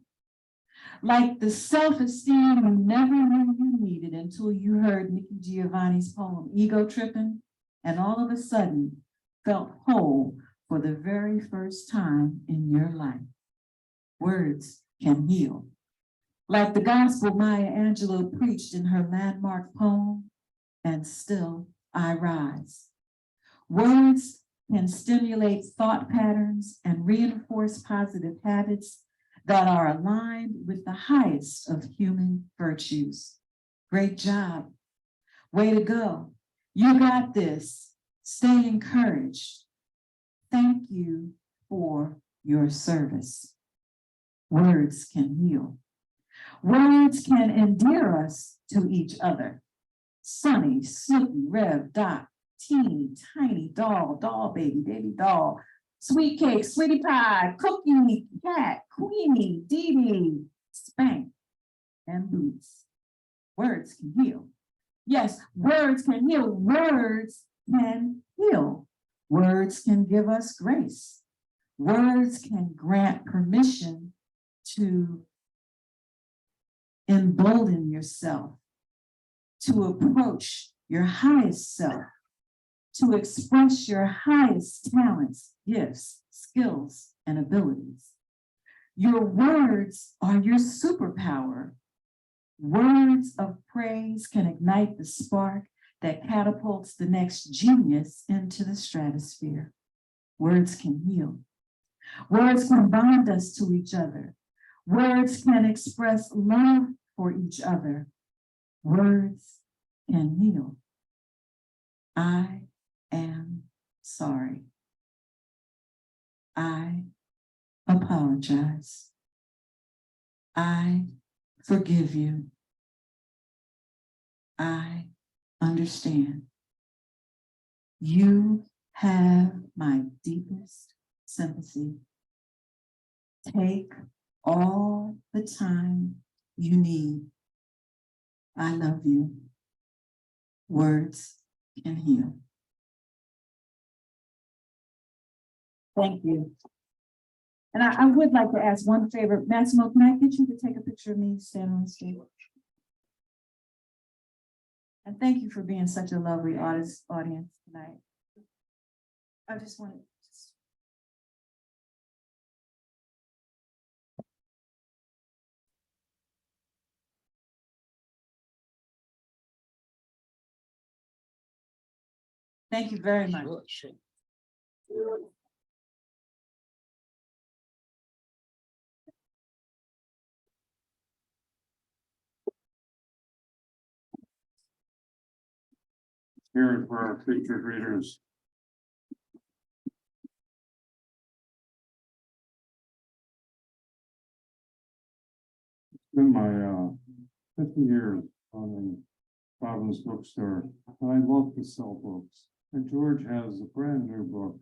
F: Like the self-esteem you never knew you needed until you heard Nikki Giovanni's poem, Ego Tripping, and all of a sudden felt whole for the very first time in your life. Words can heal. Like the gospel Maya Angelou preached in her landmark poem, And Still I Rise. Words can stimulate thought patterns and reinforce positive habits that are aligned with the highest of human virtues. Great job. Way to go. You got this. Stay encouraged. Thank you for your service. Words can heal. Words can endear us to each other. Sonny, Snooky, Rev, Doc, teeny, tiny, doll, baby, baby doll, sweet cake, sweetie pie, cookie, cat, Queenie, Dee Dee, Spank, and Boots. Words can heal. Yes, words can heal. Words can heal. Words can give us grace. Words can grant permission to embolden yourself, to approach your highest self, to express your highest talents, gifts, skills, and abilities. Your words are your superpower. Words of praise can ignite the spark that catapults the next genius into the stratosphere. Words can heal. Words can bind us to each other. Words can express love for each other. Words can heal. I am sorry. I apologize. I forgive you. I understand. You have my deepest sympathy. Take all the time you need. I love you. Words can heal. Thank you. And I would like to ask one favor. Massimo, can I get you to take a picture of me standing on the stage? And thank you for being such a lovely audience tonight. I just wanted to. Thank you very much.
D: Sure.
A: Here for our featured readers. It's been my 50 years on Providence Bookstore, and I love to sell books. And George has a brand new book.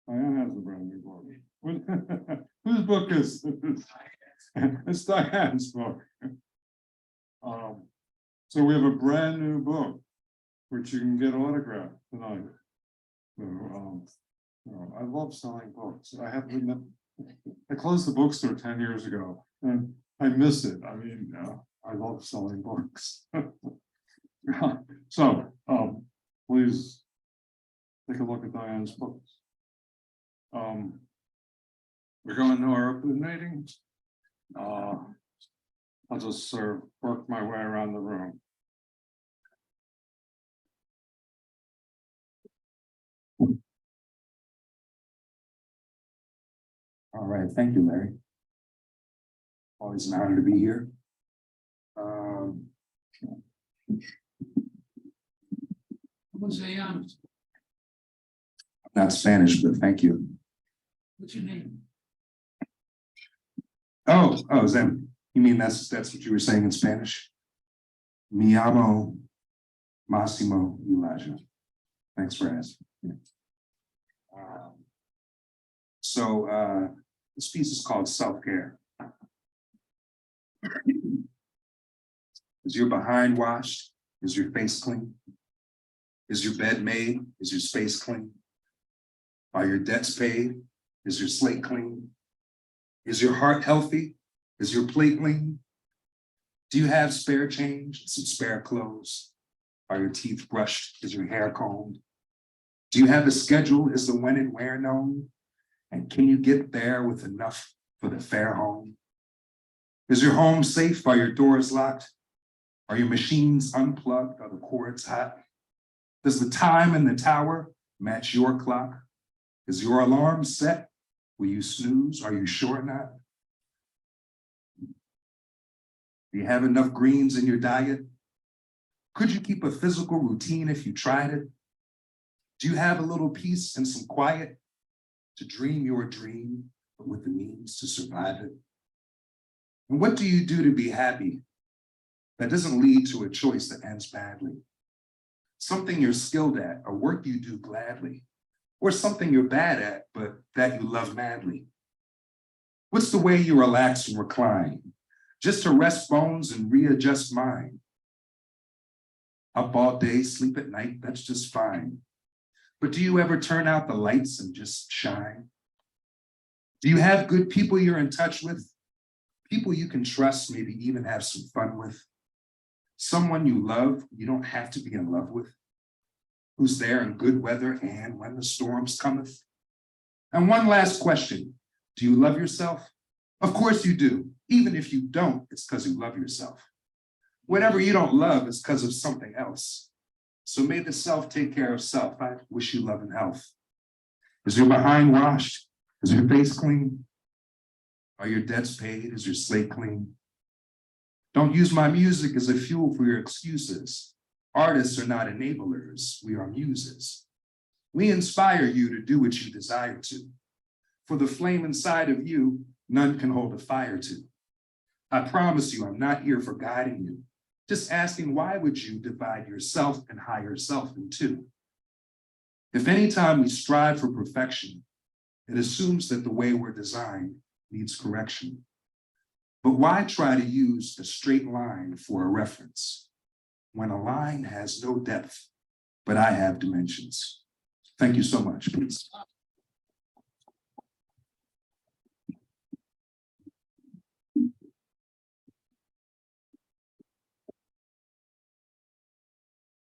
A: Diane has a brand new book. Whose book is this? It's Diane's book. So we have a brand new book, which you can get autographed tonight. So, I love selling books. I closed the bookstore 10 years ago, and I miss it. I mean, I love selling books. So, please take a look at Diane's books. We're going to our open meeting. I'll just work my way around the room.
B: All right, thank you, Larry. Always an honor to be here.
D: What's
B: Not Spanish, but thank you.
D: your name?
B: Oh, is that, you mean that's what you were saying in Spanish? Me llamo Massimo Elijah. Thanks for asking. So this piece is called Self-Care. Is your behind washed? Is your face clean? Is your bed made? Is your space clean? Are your debts paid? Is your slate clean? Is your heart healthy? Is your plate clean? Do you have spare change? Some spare clothes? Are your teeth brushed? Is your hair combed? Do you have a schedule? Is the when and where known? And can you get there with enough for the fare home? Is your home safe? Are your doors locked? Are your machines unplugged? Are the cords hot? Does the time in the tower match your clock? Is your alarm set? Will you snooze? Are you sure not? Do you have enough greens in your diet? Could you keep a physical routine if you tried it? Do you have a little peace and some quiet to dream your dream, but with the means to survive it? And what do you do to be happy that doesn't lead to a choice that ends badly? Something you're skilled at, a work you do gladly, or something you're bad at, but that you love madly. What's the way you relax and recline, just to rest bones and readjust mind? Up all day, sleep at night, that's just fine. But do you ever turn out the lights and just shine? Do you have good people you're in touch with? People you can trust, maybe even have some fun with? Someone you love, you don't have to be in love with, who's there in good weather and when the storms cometh? And one last question, do you love yourself? Of course you do. Even if you don't, it's because you love yourself. Whatever you don't love is because of something else. So may the self take care of self. I wish you love and health. Is your behind washed? Is your face clean? Are your debts paid? Is your slate clean? Don't use my music as a fuel for your excuses. Artists are not enablers, we are muses. We inspire you to do what you desire to. For the flame inside of you, none can hold a fire to. I promise you, I'm not here for guiding you. Just asking, why would you divide yourself and higher self in two? If any time we strive for perfection, it assumes that the way we're designed needs correction. But why try to use a straight line for a reference when a line has no depth, but I have dimensions? Thank you so much, please.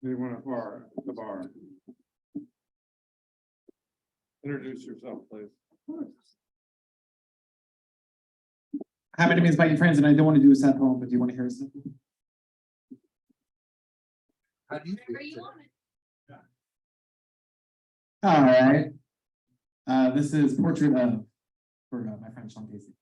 A: Anyone at the bar? Introduce yourself, please.
G: Hi, my name is Mighty Friends, and I don't want to do a sad poem, but do you want to hear a sad poem?
B: How do you feel?
G: All right. This is Portrait of for my friend Sean Casey.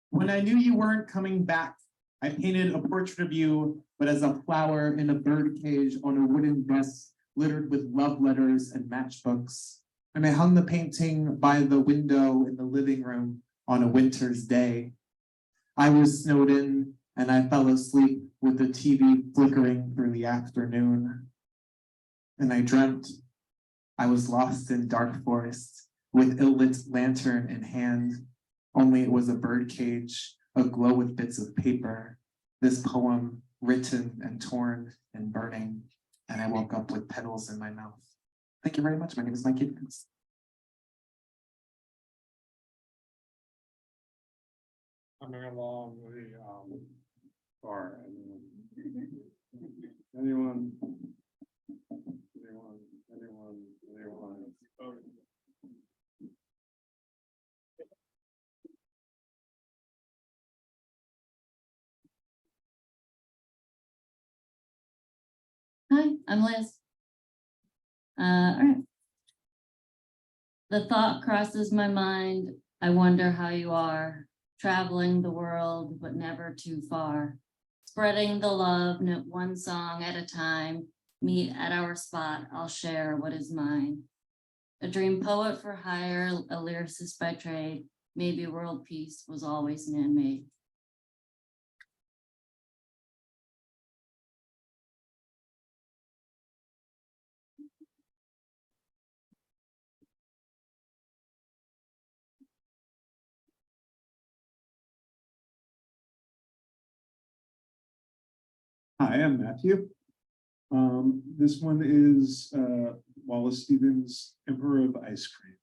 G: When I knew you weren't coming back, I painted a portrait of you, but as a flower in a bird cage on a wooden desk littered with love letters and matchbooks. And I hung the painting by the window in the living room on a winter's day. I was snowed in and I fell asleep with the TV flickering through the afternoon. And I dreamt I was lost in dark forest with ill-lit lantern in hand, only it was a birdcage aglow with bits of paper. This poem written and torn and burning, and I woke up with petals in my mouth. Thank you very much. My name is Mike Higgins.
A: Coming along the bar. Anyone? Oh.
H: Hi, I'm Liz. All right. The thought crosses my mind. I wonder how you are, traveling the world, but never too far. Spreading the love, note one song at a time. Meet at our spot, I'll share what is mine. A dream poet for hire, a lyricist by trade. Maybe world peace was always man-made.
A: Hi, I'm Matthew. This one is Wallace Stevens' Emperor of Ice Cream.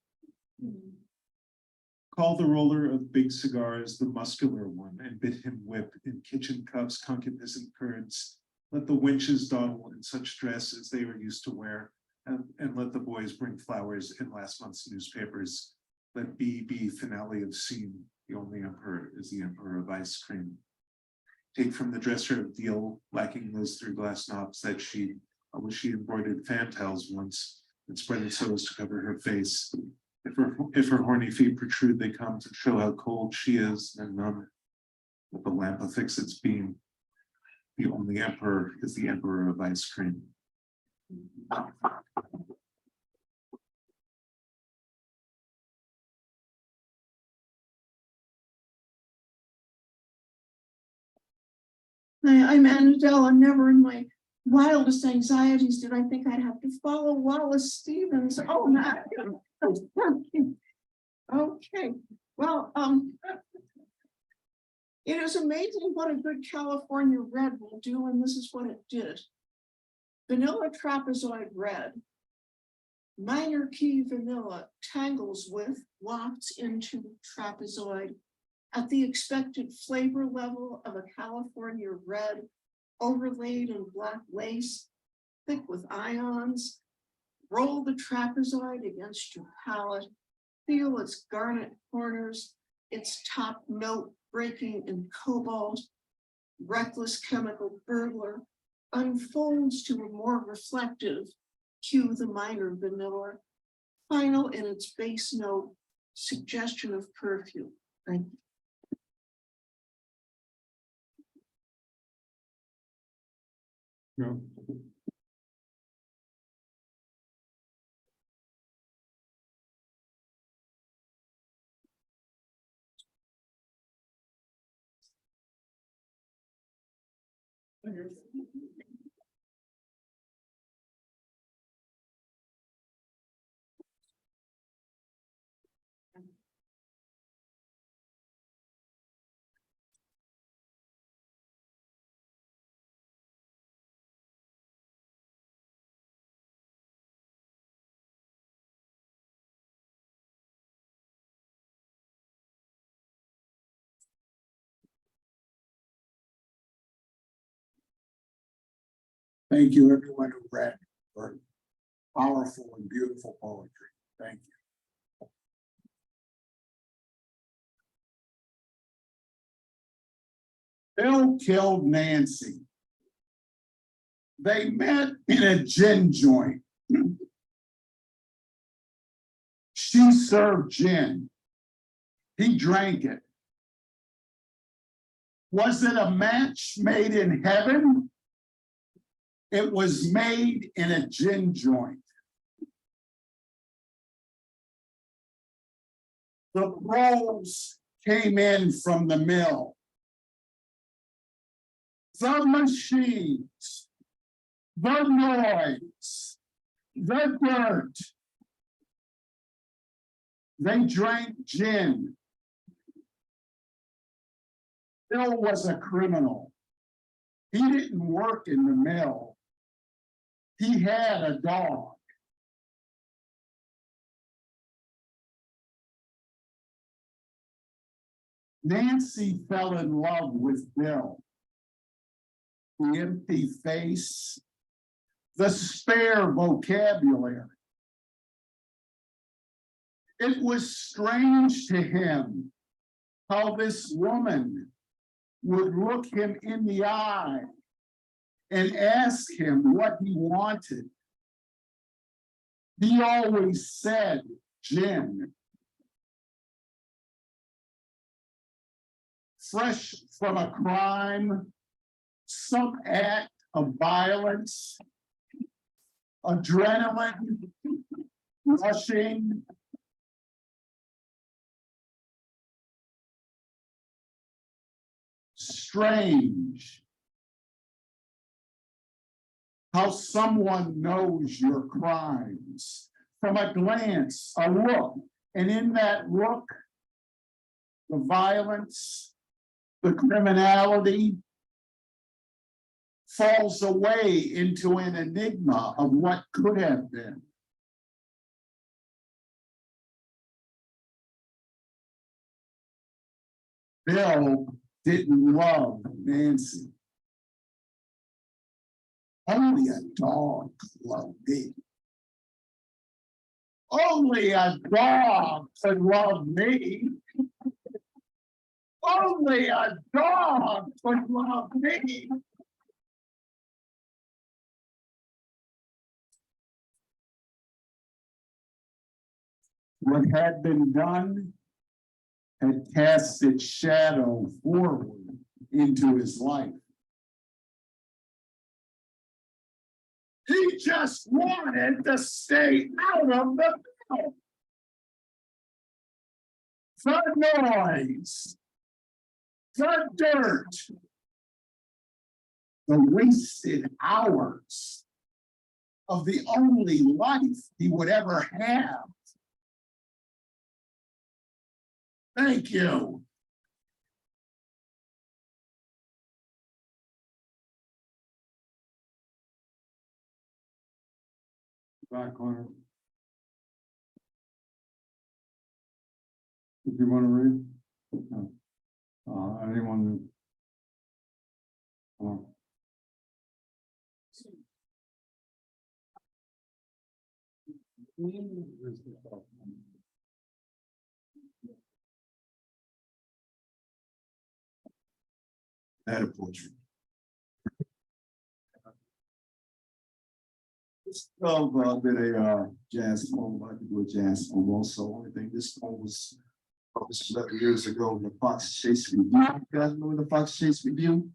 A: Call the roller of big cigars the muscular one, and bid him whip in kitchen cups concupiscent curds. Let the wenches dawdle in such dress as they were used to wear, and let the boys bring flowers in last month's newspapers. Let be finale of scene. The only emperor is the Emperor of Ice Cream. Take from the dresser of deal, lacking those 3 glass knobs that she, on which she embroidered fantails once, and spread it so as to cover her face. If her horny feet protrude, they come to show how cold she is and numb. Let the lamp affix its beam. The only emperor is the Emperor of Ice Cream.
I: Hi, I'm Annadelle. Never in my wildest anxieties did I think I'd have to follow Wallace Stevens. Oh, my. Okay, well, it is amazing what a good California red will do, and this is what it did. Vanilla trapezoid red, minor key vanilla tangles with, wafts into trapezoid at the expected flavor level of a California red overlaid in black lace, thick with ions. Roll the trapezoid against your palate, feel its garnet corners, its top note breaking in cobalt. Reckless chemical burglar unfolds to a more reflective, cue the minor vanilla, final in its base note, suggestion of perfume. Thank you.
A: No.
J: Thank you, everyone who read for powerful and beautiful poetry. Thank you. Bill killed Nancy. They met in a gin joint. She served gin. He drank it. Was it a match made in heaven? It was made in a gin joint. The rolls came in from the mill. The machines, the noise, the dirt. They drank gin. Bill was a criminal. He didn't work in the mill. He had a dog. Nancy fell in love with Bill. The empty face, the spare vocabulary. It was strange to him how this woman would look him in the eye and ask him what he wanted. He always said, gin. Fresh from a crime, some act of violence, adrenaline, rushing. Strange how someone knows your crimes from a glance, a look, and in that look, the violence, the criminality falls away into an enigma of what could have been. Bill didn't love Nancy. Only a dog loved me. Only a dog could love me. Only a dog could love me. What had been done had cast its shadow forward into his life. He just wanted to stay out of the mill. The noise, the dirt, the wasted hours of the only life he would ever have. Thank you.
A: Back corner. Did you want to read? No. Anyone?
J: That a portrait. Did a jazz poem. I could do a jazz poem also. I think this poem was published 11 years ago in the Fox Chase Review. You guys remember the Fox Chase Review?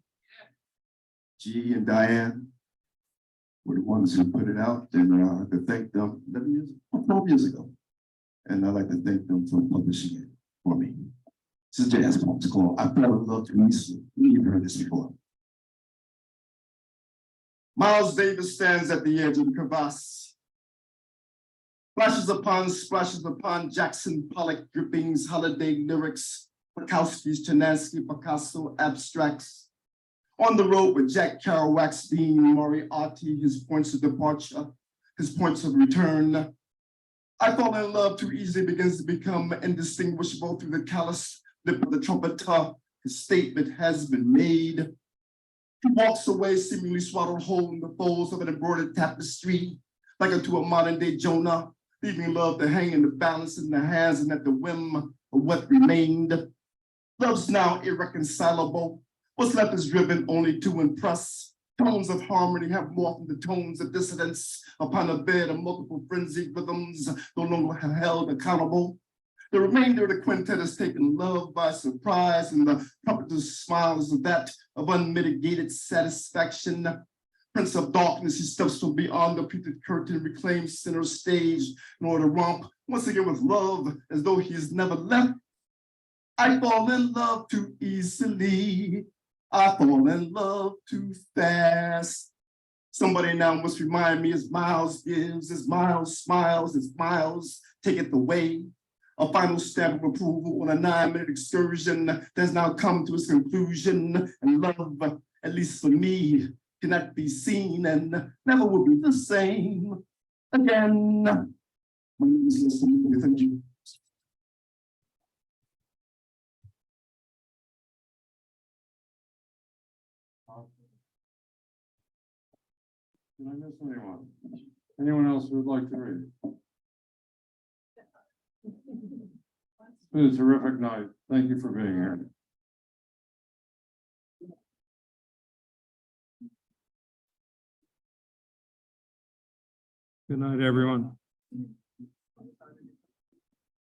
J: G and Diane were the ones who put it out, and I'd like to thank them 12 years ago. And I'd like to thank them for publishing it for me. This is a jazz poem. It's called I Fell in Love Too Easily. You've heard this before. Miles Davis stands at the edge of the crevasse. Splashes upon Jackson Pollock drippings, holiday lyrics, Bukowski's, Chinaski, Picasso abstracts. On the road with Jack Kerouac's Dean Moriarty, his points of departure, his points of return. I Fall in Love Too Easily begins to become indistinguishable through the callous lip of the trumpeter. His statement has been made. He walks away, seemingly swaddled whole in the folds of an embroidered tapestry, like unto a modern day Jonah, leaving love to hang in the balance in the hands and at the whim of what remained. Love's now irreconcilable. What's left is driven only to impress. Tones of harmony have morphed into tones of dissonance upon a bed of multiple frenzied rhythms, no longer held accountable. The remainder of the quintet is taken love by surprise, and the trumpeter's smile is that of unmitigated satisfaction. Prince of darkness, he steps from beyond the pleated curtain, reclaims center stage in order to romp once again with love, as though he has never left. I fall in love too easily. I fall in love too fast. Somebody now must remind me as Miles gives, as Miles smiles, as Miles taketh away. A final stamp of approval on a 9-minute excursion that has now come to its conclusion, and love, at least for me, cannot be seen and never will be the same again. My name is Leslie. Thank you.
A: Did I miss anyone? Anyone else who would like to read? It's been a terrific night. Thank you for being here. Good night, everyone.